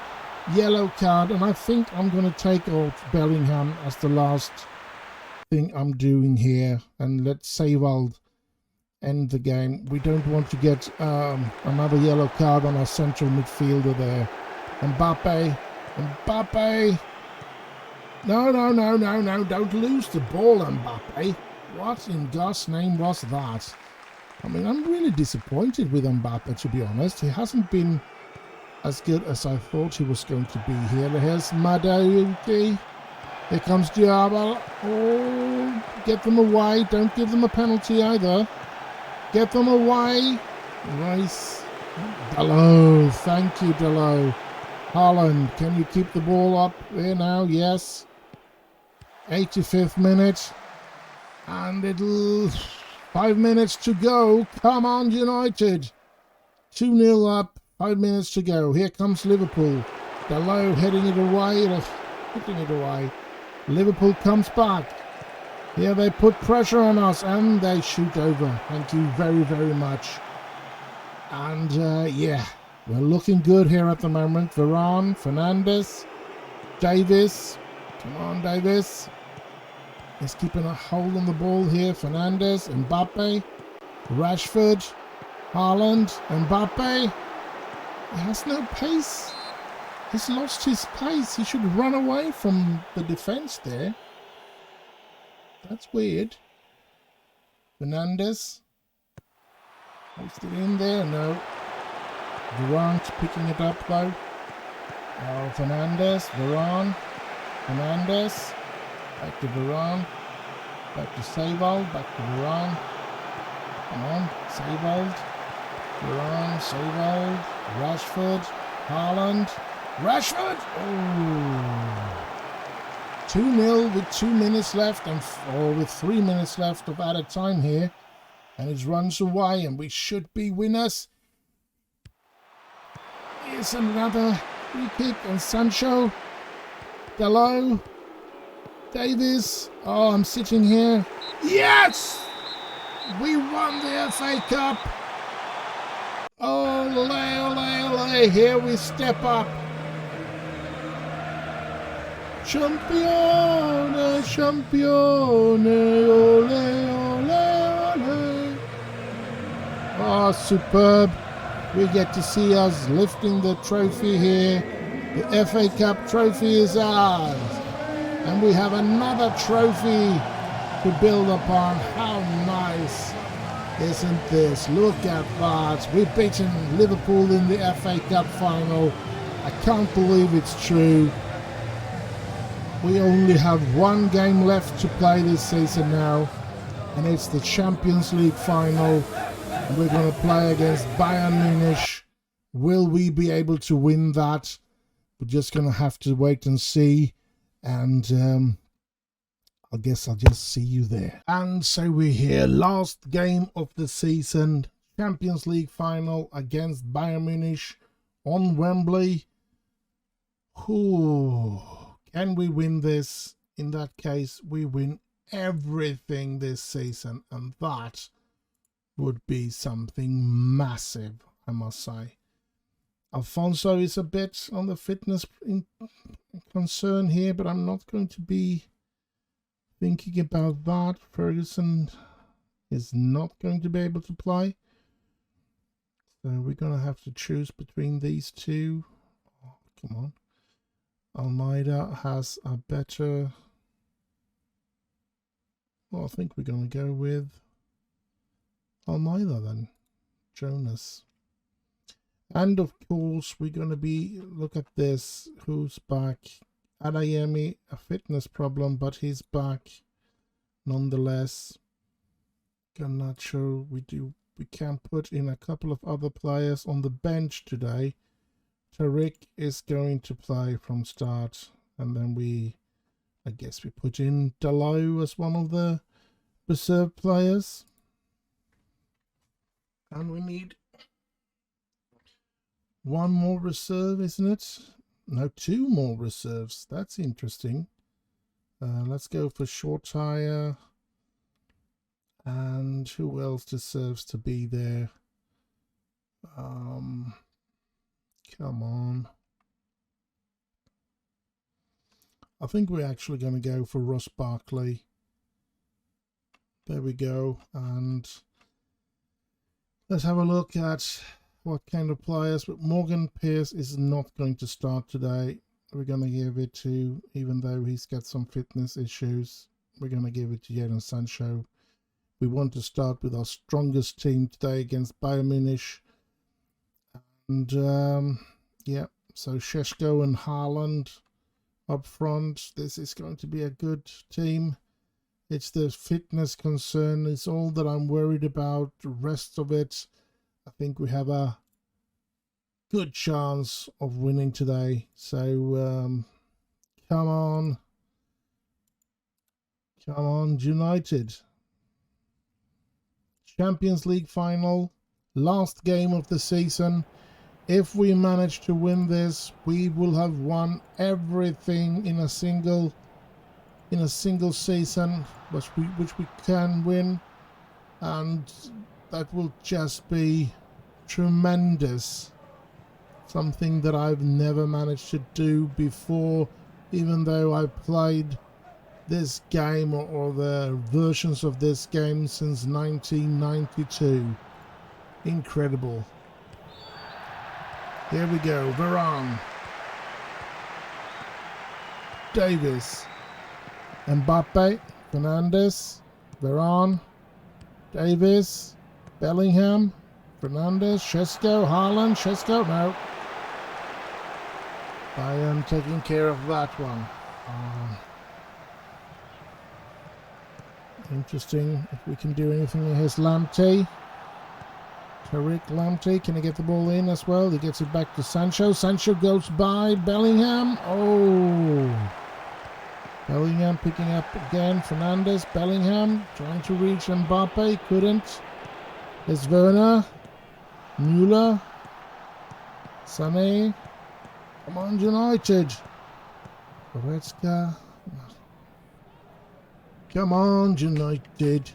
yellow card, and I think I'm going to take out Bellingham as the last thing I'm doing here. And let Seiwald end the game. We don't want to get another yellow card on our central midfielder there. Mbappe. Mbappe. No, no, no, no, no. Don't lose the ball, Mbappe. What in God's name was that? I mean, I'm really disappointed with Mbappe, to be honest. He hasn't been as good as I thought he was going to be here. Here's Madauki. Here comes Diablo. Oh, get them away. Don't give them a penalty either. Get them away. Nice. Dalot. Thank you, Dalot. Haaland, can you keep the ball up there now? Yes. 85th minute. And it'll... 5 minutes to go. Come on, United. 2-0 up. 5 minutes to go. Here comes Liverpool. Dalot heading it away. Hitting it away. Liverpool comes back. Here they put pressure on us and they shoot over. Thank you very, very much. And yeah, we're looking good here at the moment. Varane, Fernandes, Davis. Come on, Davis. He's keeping a hold on the ball here. Fernandes, Mbappe, Rashford, Haaland, Mbappe. He has no pace. He's lost his pace. He should run away from the defense there. That's weird. Fernandez. Is it in there? No. Varane picking it up though. Oh, Fernandez. Varane. Fernandez. Back to Varane. Back to Savold. Back to Varane. Come on. Savold. Varane. Savold. Rashford. Haaland. Rashford! Oh. 2-0 with 2 minutes left, or with 3 minutes left of added time here. And it runs away, and we should be winners. Here's another free kick, and Sancho. Dalot. Davies. Oh, I'm sitting here. Yes! We won the FA Cup. Ole, ole, ole. Here we step up. Champione, champione, ole, ole, ole. Oh, superb. We get to see us lifting the trophy here. The FA Cup trophy is ours. And we have another trophy to build upon. How nice isn't this? Look at that. We've beaten Liverpool in the FA Cup final. I can't believe it's true. We only have 1 game left to play this season now, and it's the Champions League final. And we're going to play against Bayern Munich. Will we be able to win that? We're just going to have to wait and see. And I guess I'll just see you there. And so we're here. Last game of the season. Champions League final against Bayern Munich on Wembley. Ooh. Can we win this? In that case, we win everything this season, and that would be something massive, I must say. Alfonso is a bit on the fitness concern here, but I'm not going to be thinking about that. Ferguson is not going to be able to play, so we're going to have to choose between these two. Oh, come on. Almeida has a better... Well, I think we're going to go with Almeida then. Jonas. And of course, we're going to be... Look at this. Who's back? Adeyemi, a fitness problem, but he's back nonetheless. Garnacho, we can put in a couple of other players on the bench today. Tariq is going to play from start, and then I guess we put in Dalot as one of the reserve players. And we need 1 more reserve, isn't it? No, 2 more reserves. That's interesting. Let's go for Shortire. And who else deserves to be there? Come on. I think we're actually going to go for Ross Barkley. There we go. And let's have a look at what kind of players. But Morgan Pierce is not going to start today. We're going to give it to, even though he's got some fitness issues, we're going to give it to Jadon Sancho. We want to start with our strongest team today against Bayern Munich. And yeah, so Šeško and Haaland up front. This is going to be a good team. It's the fitness concern. It's all that I'm worried about. The rest of it, I think we have a good chance of winning today. So come on. Come on, United. Champions League final. Last game of the season. If we manage to win this, we will have won everything in a single season, which we can win, and that will just be tremendous. Something that I've never managed to do before, even though I've played this game or the versions of this game since 1992. Incredible. Here we go. Varane. Davis. Mbappe. Fernandes. Varane. Davis. Bellingham. Fernandes. Šeško. Haaland. Šeško. No. Bayern taking care of that one. Interesting if we can do anything. Here's Lamptey. Tariq Lamptey, can he get the ball in as well? He gets it back to Sancho. Sancho goes by Bellingham. Oh! Bellingham picking up again. Fernandes, Bellingham trying to reach Mbappe. Couldn't. There's Werner. Müller. Sané. Come on, United. Goretzka. Come on, United.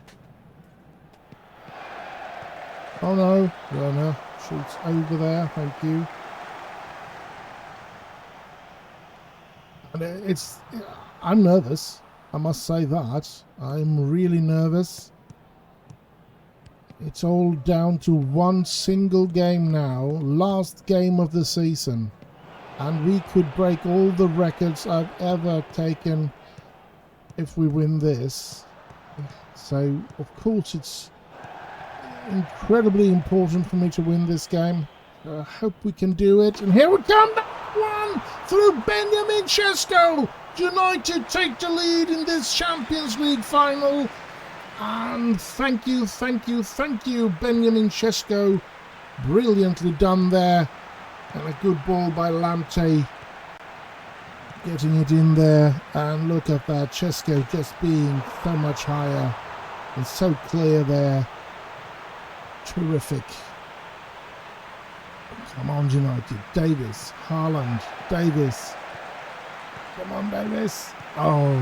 Oh no, Werner shoots over there, thank you. And I'm nervous, I must say that. I'm really nervous. It's all down to one single game now, last game of the season. And we could break all the records I've ever taken if we win this. So, of course, it's incredibly important for me to win this game. I hope we can do it. And here we come, one through Benjamin Šeško. United take the lead in this Champions League final. And thank you, Benjamin Šeško. Brilliantly done there. And a good ball by Lamptey. Getting it in there. And look at that. Šeško just being so much higher. And so clear there. Terrific. Come on, United. Davis. Haaland. Davis. Come on, Davis. Oh.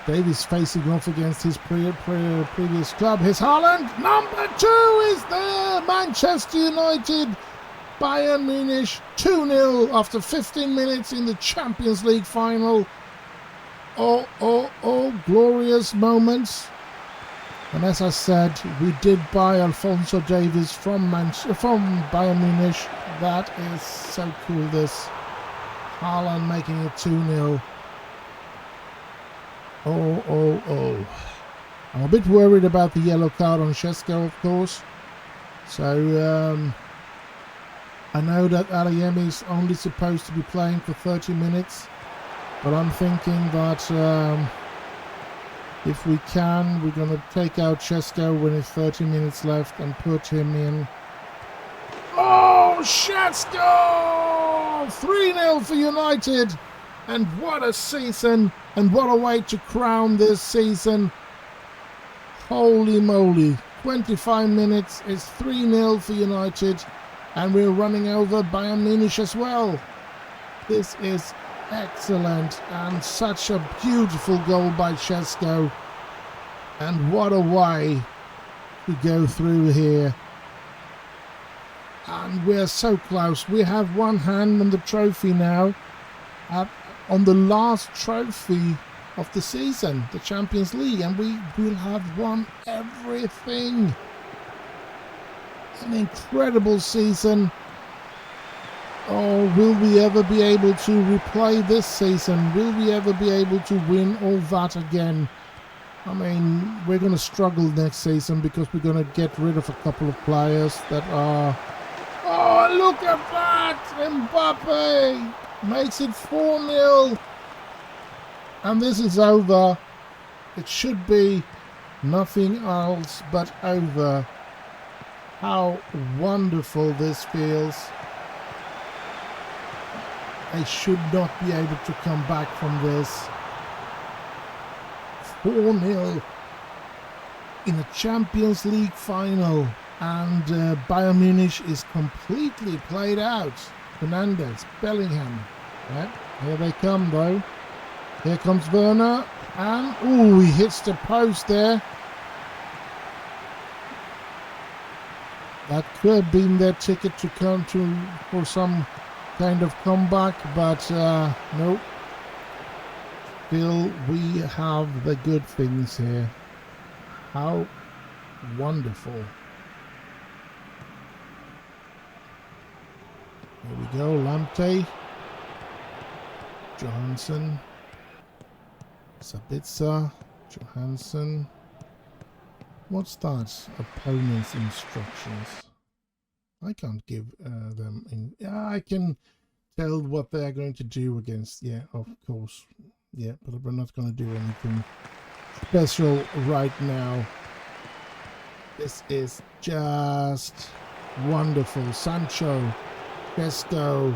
Davis facing off against his previous club. Here's Haaland. Number 2 is there. Manchester United. Bayern Munich 2-0 after 15 minutes in the Champions League final. Oh. Glorious moments. And as I said, we did buy Alphonso Davies from Bayern Munich. That is so cool, this. Haaland making it 2-0. Oh. I'm a bit worried about the yellow card on Šeško, of course. So, I know that Adeyemi is only supposed to be playing for 30 minutes. But I'm thinking that if we can, we're going to take out Šeško when it's 30 minutes left and put him in. Oh, Šeško! 3-0 for United. And what a season. And what a way to crown this season. Holy moly. 25 minutes is 3-0 for United. And we're running over Bayern Munich as well. This is excellent. And such a beautiful goal by Šeško. And what a way to go through here. And we're so close. We have one hand on the trophy now. On the last trophy of the season, the Champions League. And we will have won everything. An incredible season. Oh, will we ever be able to replay this season? Will we ever be able to win all that again? I mean, we're going to struggle next season because we're going to get rid of a couple of players that are... Oh, look at that! Mbappe makes it 4-0. And this is over. It should be nothing else but over. How wonderful this feels. They should not be able to come back from this. 4-0 in a Champions League final. And Bayern Munich is completely played out. Fernandes, Bellingham. Right, here they come though. Here comes Werner. And, ooh, he hits the post there. That could have been their ticket to come to for some kind of comeback, but nope. Still, we have the good things here. How wonderful. Here we go, Lamptey. Johansson. Sabitzer. Johansson. What's that? Opponent's instructions. I can't give them... I can tell what they are going to do against... Yeah, of course. Yeah, but we're not going to do anything special right now. This is just wonderful. Sancho, Pesto,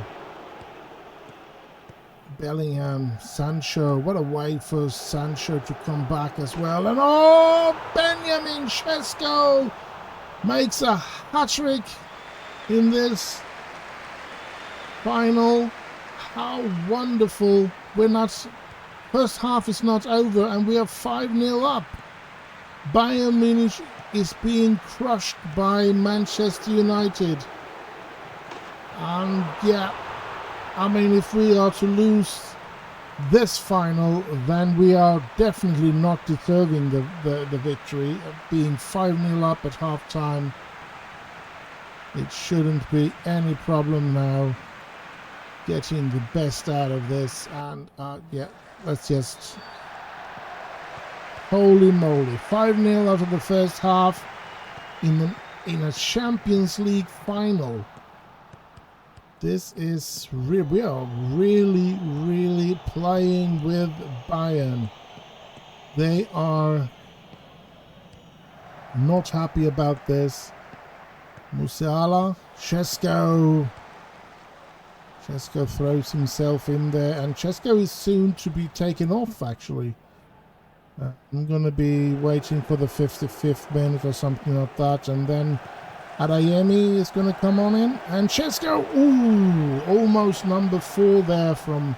Bellingham, Sancho. What a way for Sancho to come back as well. And oh, Benjamin Sesko makes a hat-trick in this final. How wonderful. We're not... First half is not over and we are 5-0 up. Bayern Munich is being crushed by Manchester United. And yeah, I mean, if we are to lose this final, then we are definitely not deserving the victory. Being 5-0 up at half time, it shouldn't be any problem now getting the best out of this. And yeah, let's just... Holy moly, 5-0 out of the first half in a Champions League final. This is we are really playing with Bayern. They are not happy about this. Musiala, Sesko throws himself in there, and Sesko is soon to be taken off actually. I'm going to be waiting for the 55th minute or something like that, and then Adeyemi is going to come on in, and Sesko, ooh, almost number 4 there from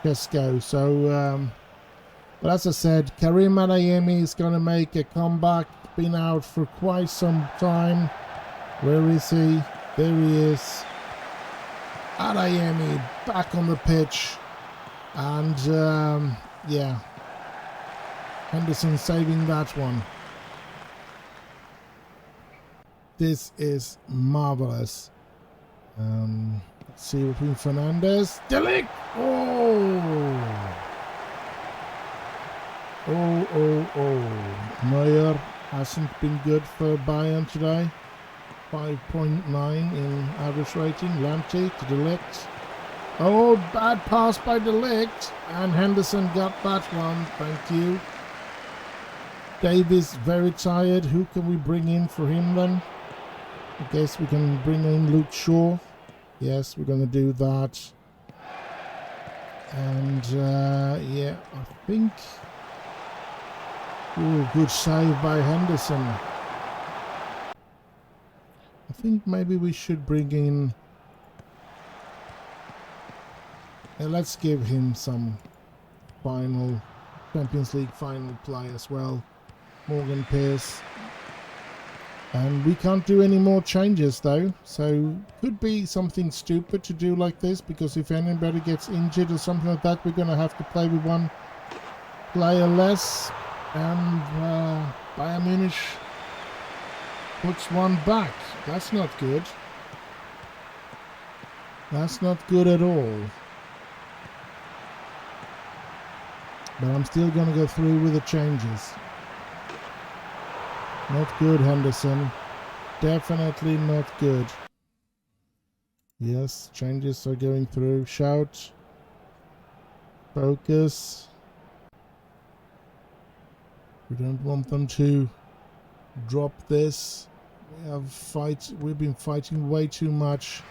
Sesko. So, but as I said, Karim Adeyemi is going to make a comeback. Been out for quite some time. Where is he? There he is. Adeyemi back on the pitch, and yeah. Henderson saving that one. This is marvelous. Let's see between Fernandes. De Ligt! Oh. Neuer hasn't been good for Bayern today. 5.9 in average rating. Lamptey to De Ligt. Oh, bad pass by De Ligt. And Henderson got that one. Thank you. Davies very tired. Who can we bring in for him then? I guess we can bring in Luke Shaw. Yes, we're going to do that. And yeah, I think... Ooh, good save by Henderson. I think maybe we should bring in... let's give him some final Champions League final play as well. Morgan Pearce. And we can't do any more changes though, so could be something stupid to do like this, because if anybody gets injured or something like that, we're going to have to play with one player less, and Bayern Munich puts one back. That's not good. That's not good at all. But I'm still going to go through with the changes. Not good, Henderson. Definitely not good. Yes, changes are going through. Shout. Focus. We don't want them to drop this. We've been fighting way too much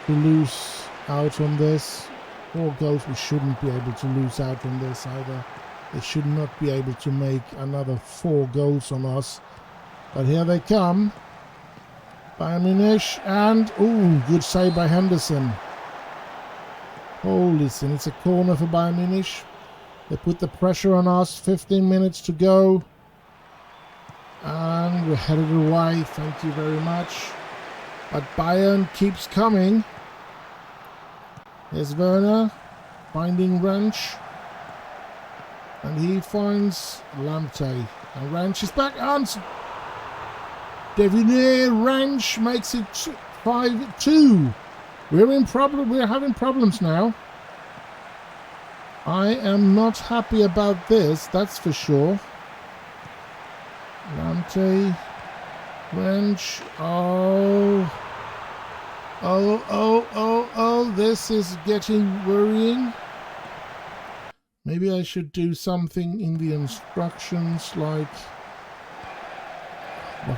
to lose out on this. 4 goals, we shouldn't be able to lose out on this either. They should not be able to make another 4 goals on us. But here they come. Bayern Munich, and ooh, good save by Henderson. Holy sin, it's a corner for Bayern Munich. They put the pressure on us. 15 minutes to go. And we're headed away. Thank you very much. But Bayern keeps coming. Here's Werner finding Ranch. And he finds Lamptey. And Ranch is back. And Devine Ranch makes it 5-2. We're having problems now. I am not happy about this, that's for sure. Lamptey, Wrench, oh, this is getting worrying. Maybe I should do something in the instructions, like,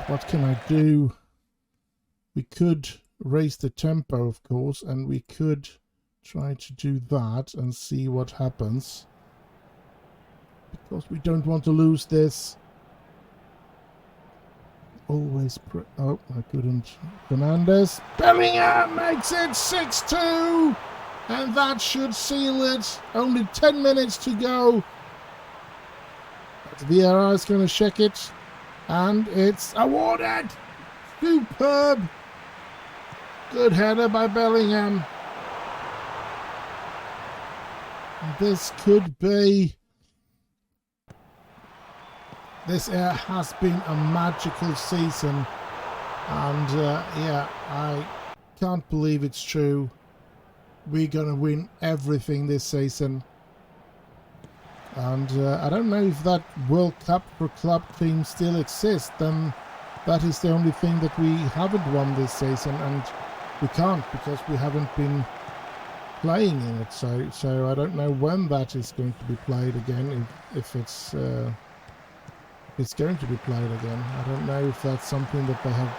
what can I do? We could raise the tempo, of course, and we could try to do that and see what happens, because we don't want to lose this. Always oh, I couldn't. Fernandez. Bellingham makes it 6-2, and that should seal it. Only 10 minutes to go. Vieira is going to check it, and it's awarded. Superb. Good header by Bellingham. This could be... This has been a magical season. And yeah, I can't believe it's true. We're going to win everything this season. And I don't know if that World Cup for club teams still exists. Then that is the only thing that we haven't won this season. And we can't, because we haven't been playing in it, so I don't know when that is going to be played again, if it's going to be played again. I don't know if that's something that they have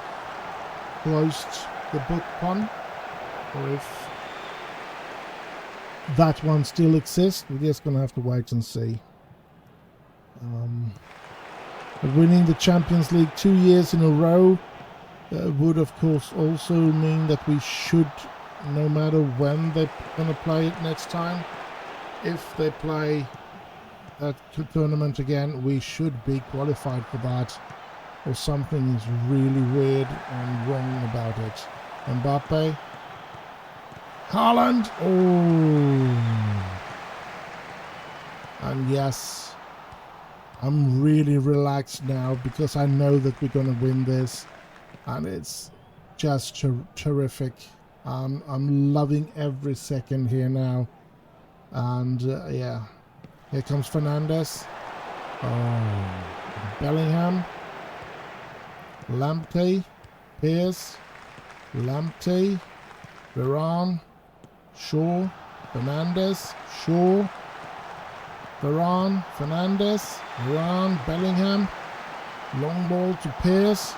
closed the book on, or if that one still exists. We're just gonna have to wait and see. But winning the Champions League 2 years in a row would of course also mean that we should, no matter when they're going to play it next time, if they play that tournament again, we should be qualified for that, or something is really weird and wrong about it. Mbappe, Haaland, oh, and yes, I'm really relaxed now because I know that we're going to win this, and it's just terrific. I'm loving every second here now, and yeah, here comes Fernandez. Oh, Bellingham, Lamptey, Pierce, Lamptey, Varane, Shaw, Fernandez, Shaw, Varane, Fernandez, Varane, Bellingham, long ball to Pierce.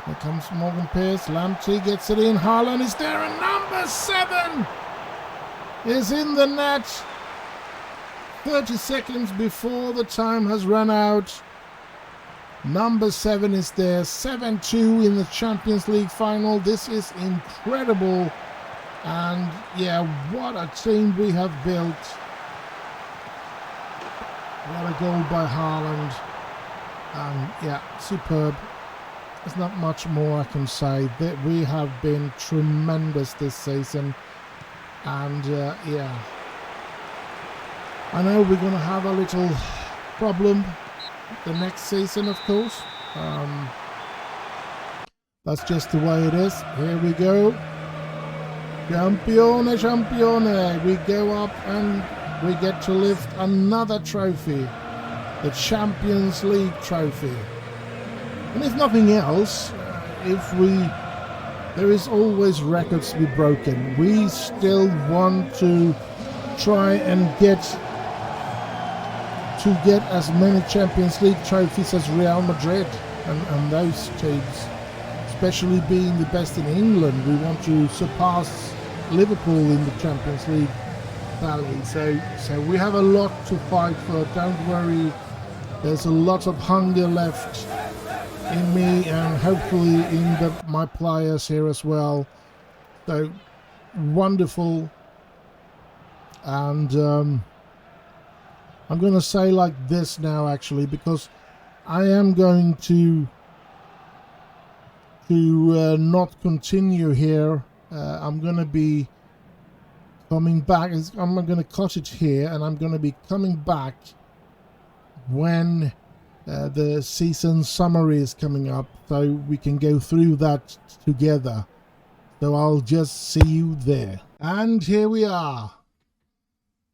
Here comes Morgan Pierce. Lamptey gets it in. Haaland is there, and number 7 is in the net. 30 seconds before the time has run out. Number 7 is there. 7-2 in the Champions League final. This is incredible. And yeah, what a team we have built. What a goal by Haaland. Yeah, superb. There's not much more I can say. That we have been tremendous this season, and yeah, I know we're going to have a little problem the next season, of course. That's just the way it is. Here we go. Campione, Campione. We go up and we get to lift another trophy, the Champions League trophy. And if nothing else, there is always records to be broken. We still want to try and get as many Champions League trophies as Real Madrid and those teams, especially being the best in England. We want to surpass Liverpool in the Champions League tally. So we have a lot to fight for. Don't worry. There's a lot of hunger left in me, and hopefully in my players here as well. So wonderful. And I'm going to say like this now, actually, because I am going to not continue here. I'm going to be coming back. I'm going to cut it here, and I'm going to be coming back when the season summary is coming up, so we can go through that together. So I'll just see you there. And here we are.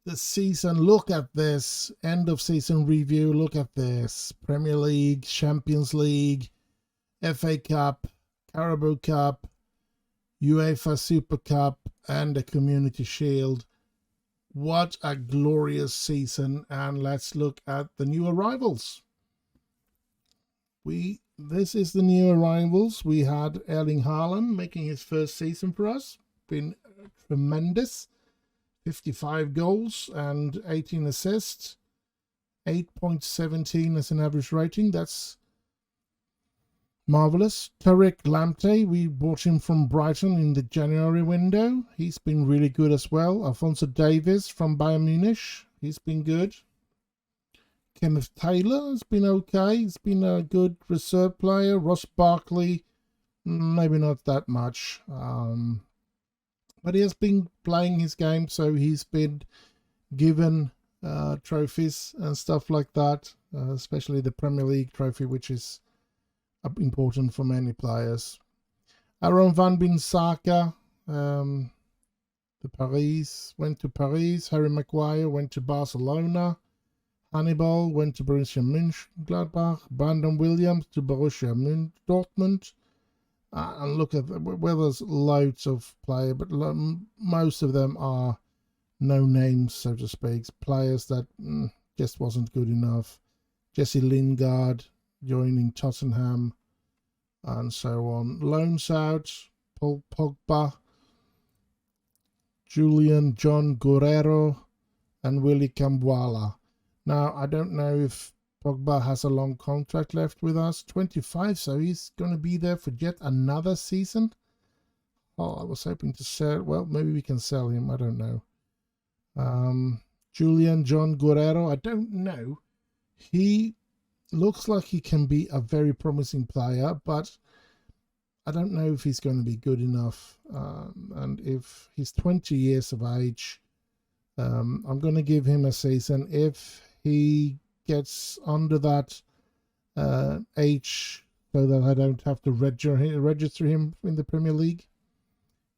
The season, look at this. End of season review, look at this. Premier League, Champions League, FA Cup, Carabao Cup, UEFA Super Cup, and the Community Shield. What a glorious season. And let's look at the new arrivals. This is the new arrivals. We had Erling Haaland making his first season for us. Been tremendous. 55 goals and 18 assists. 8.17 as an average rating. That's marvelous. Tariq Lamptey, we bought him from Brighton in the January window. He's been really good as well. Alphonso Davies from Bayern Munich. He's been good. Kenneth Taylor has been okay. He's been a good reserve player. Ross Barkley, maybe not that much. But he has been playing his game, so he's been given trophies and stuff like that, especially the Premier League trophy, which is important for many players. Aaron van Bissaka, went to Paris. Harry Maguire went to Barcelona. Hannibal went to Borussia Mönchengladbach. Brandon Williams to Borussia Dortmund. And look at, well, there's loads of players, but most of them are no names, so to speak. Players that just wasn't good enough. Jesse Lingard joining Tottenham, and so on. Loans out, Paul Pogba, Julian John Guerrero, and Willy Kambwala. Now, I don't know if Pogba has a long contract left with us, 25, so he's going to be there for yet another season. Oh, I was hoping to sell, well, maybe we can sell him, I don't know. Julian John Guerrero, I don't know. He looks like he can be a very promising player, but I don't know if he's going to be good enough. And if he's 20 years of age, I'm going to give him a season. If he gets under that age so that I don't have to register him in the Premier League.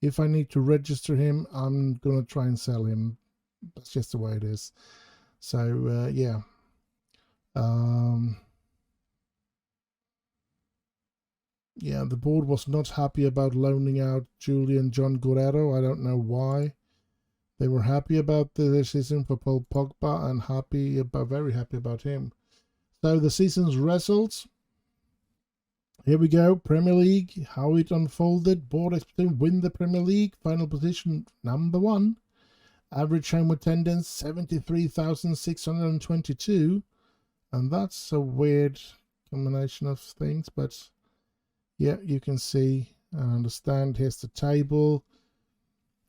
If I need to register him, I'm going to try and sell him. That's just the way it is. So, yeah. Yeah, the board was not happy about loaning out Julian John Guerrero. I don't know why. They were happy about the decision for Paul Pogba and very happy about him. So the season's results. Here we go. Premier League, how it unfolded. Board expected to win the Premier League. Final position, number 1. Average home attendance, 73,622. And that's a weird combination of things. But yeah, you can see and understand. Here's the table.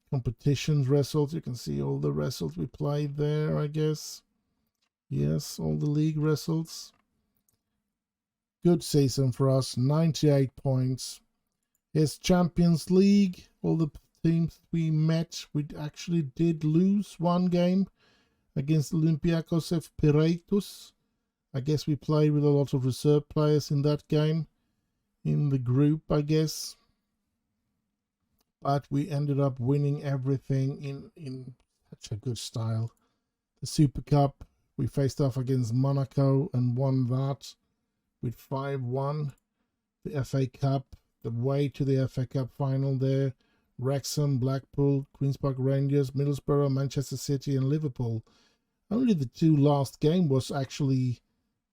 Competitions results, you can see all the results we played there, I guess. Yes, all the league results. Good season for us, 98 points. Here's Champions League, all the teams we met. We actually did lose one game against Olympiacos of Piraeus. I guess we played with a lot of reserve players in that game, in the group, I guess. But we ended up winning everything in such a good style. The Super Cup, we faced off against Monaco and won that with 5-1. The FA Cup, the way to the FA Cup final there. Wrexham, Blackpool, Queen's Park Rangers, Middlesbrough, Manchester City and Liverpool. Only the 2 last game was actually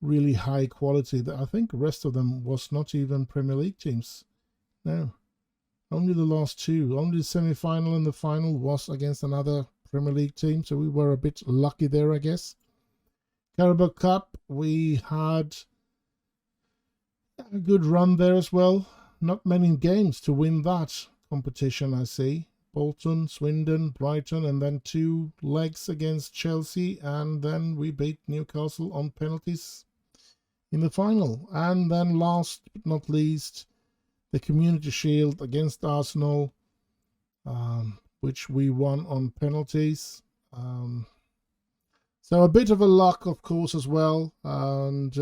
really high quality. I think the rest of them was not even Premier League teams. No. Only the last 2. Only the semi-final and the final was against another Premier League team, so we were a bit lucky there, I guess. Carabao Cup, we had a good run there as well. Not many games to win that competition, I see. Bolton, Swindon, Brighton, and then 2 legs against Chelsea, and then we beat Newcastle on penalties in the final. And then last but not least, the Community Shield against Arsenal, which we won on penalties. So a bit of a luck, of course, as well. And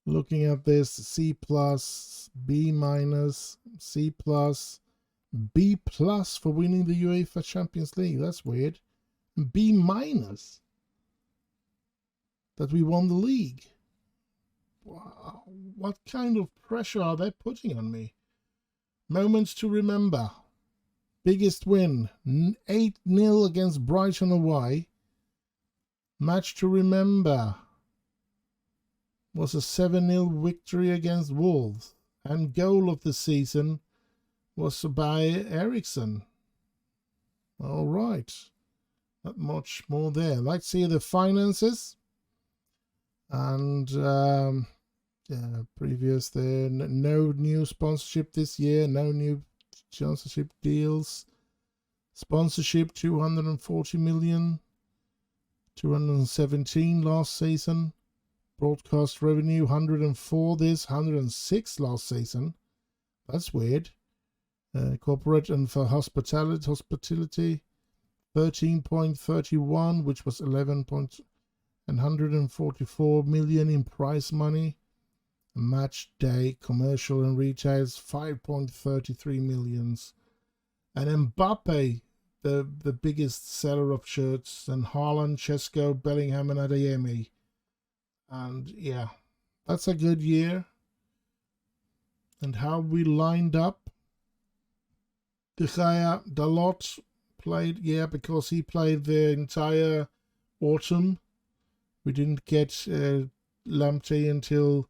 Looking at this, C plus, B minus, C plus, B plus for winning the UEFA Champions League. That's weird. B minus that we won the league. Wow, what kind of pressure are they putting on me? Moments to remember. Biggest win, 8-0 against Brighton away. Match to remember was a 7-0 victory against Wolves. And goal of the season was by Ericsson. All right. Not much more there. Let's see the finances. And yeah, previous there. No new sponsorship this year. No new sponsorship deals. Sponsorship 240 million. 217 last season. Broadcast revenue 104 this, 106 last season. That's weird. Corporate and for hospitality 13.31, which was 144 million in prize money. Match day commercial and retails 5.33 millions. And Mbappe, the biggest seller of shirts, and Haaland, Chesko, Bellingham, and Adeyemi. And yeah, that's a good year. And how we lined up. De Gea, Dalot played, yeah, because he played the entire autumn. We didn't get Lamptey until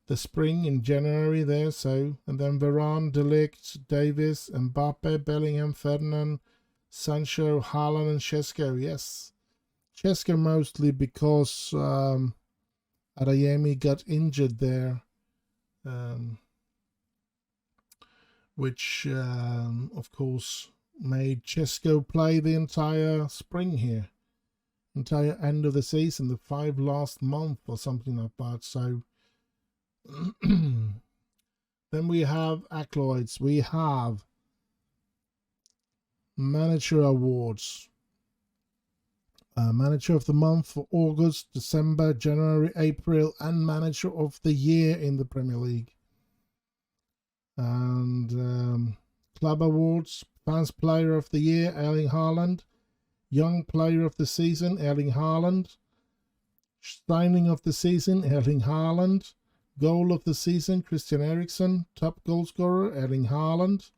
the spring in January there, so. And then Varane, De Ligt, Davis, Mbappe, Bellingham, Ferdinand, Sancho, Haaland, and Chesko, yes. Chesko mostly because Adeyemi got injured there, which of course made Chesko play the entire spring here, entire end of the season, the 5 last month or something like that. So then we have accolades. We have manager awards. Manager of the month for August, December, January, April, and manager of the year in the Premier League. And club awards, fans player of the year, Erling Haaland. Young player of the season, Erling Haaland. Signing of the season, Erling Haaland. Goal of the season, Christian Eriksen. Top goal scorer, Erling Haaland.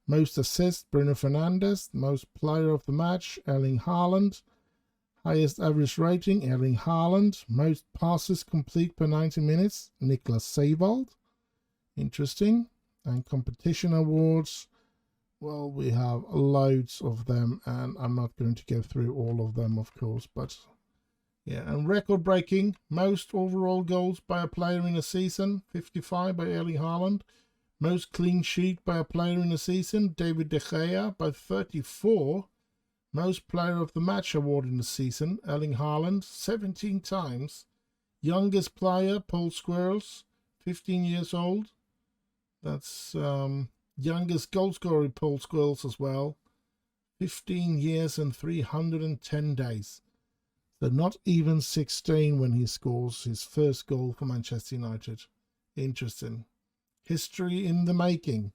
Most assists, Bruno Fernandes. Most player of the match, Erling Haaland. Highest average rating, Erling Haaland. Most passes complete per 90 minutes, Niklas Seiwald. Interesting. And competition awards, well, we have loads of them, and I'm not going to go through all of them, of course, but yeah. And record breaking, most overall goals by a player in a season, 55 by Erling Haaland. Most clean sheet by a player in a season, David De Gea by 34. Most player of the match award in the season, Erling Haaland, 17 times. Youngest player, Paul Scholes, 15 years old. That's youngest goal scorer, Paul Scholes as well. 15 years and 310 days. So not even 16 when he scores his first goal for Manchester United. Interesting. History in the making.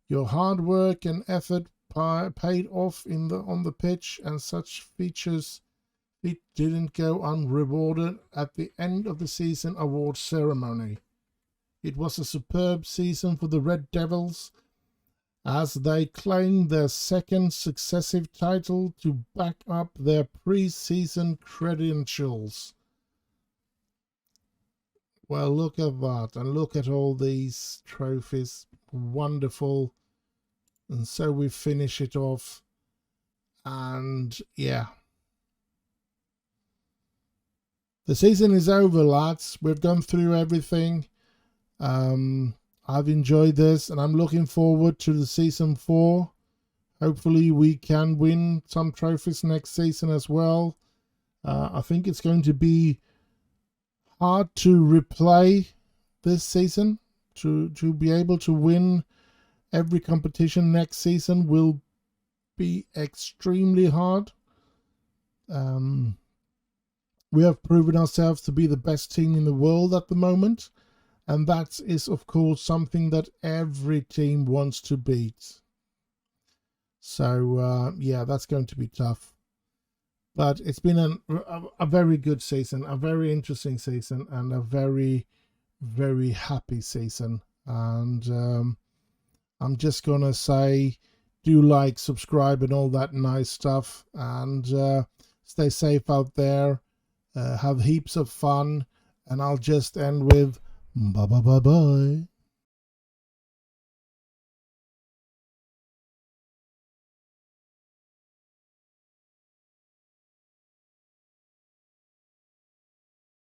Your hard work and effort paid off on the pitch, and such features it didn't go unrewarded at the end of the season award ceremony. It was a superb season for the Red Devils as they claimed their second successive title to back up their pre-season credentials. Well, look at that, and look at all these trophies. Wonderful. And so we finish it off, and yeah, the season is over, lads. We've gone through everything. I've enjoyed this, and I'm looking forward to the season 4. Hopefully we can win some trophies next season as well. I think it's going to be hard to replay this season. To be able to win every competition next season will be extremely hard. We have proven ourselves to be the best team in the world at the moment, and that is of course something that every team wants to beat. So yeah, that's going to be tough. But it's been a very good season, a very interesting season, and a very, very happy season. And I'm just gonna say, do like, subscribe, and all that nice stuff, and stay safe out there. Have heaps of fun, and I'll just end with bye bye bye bye.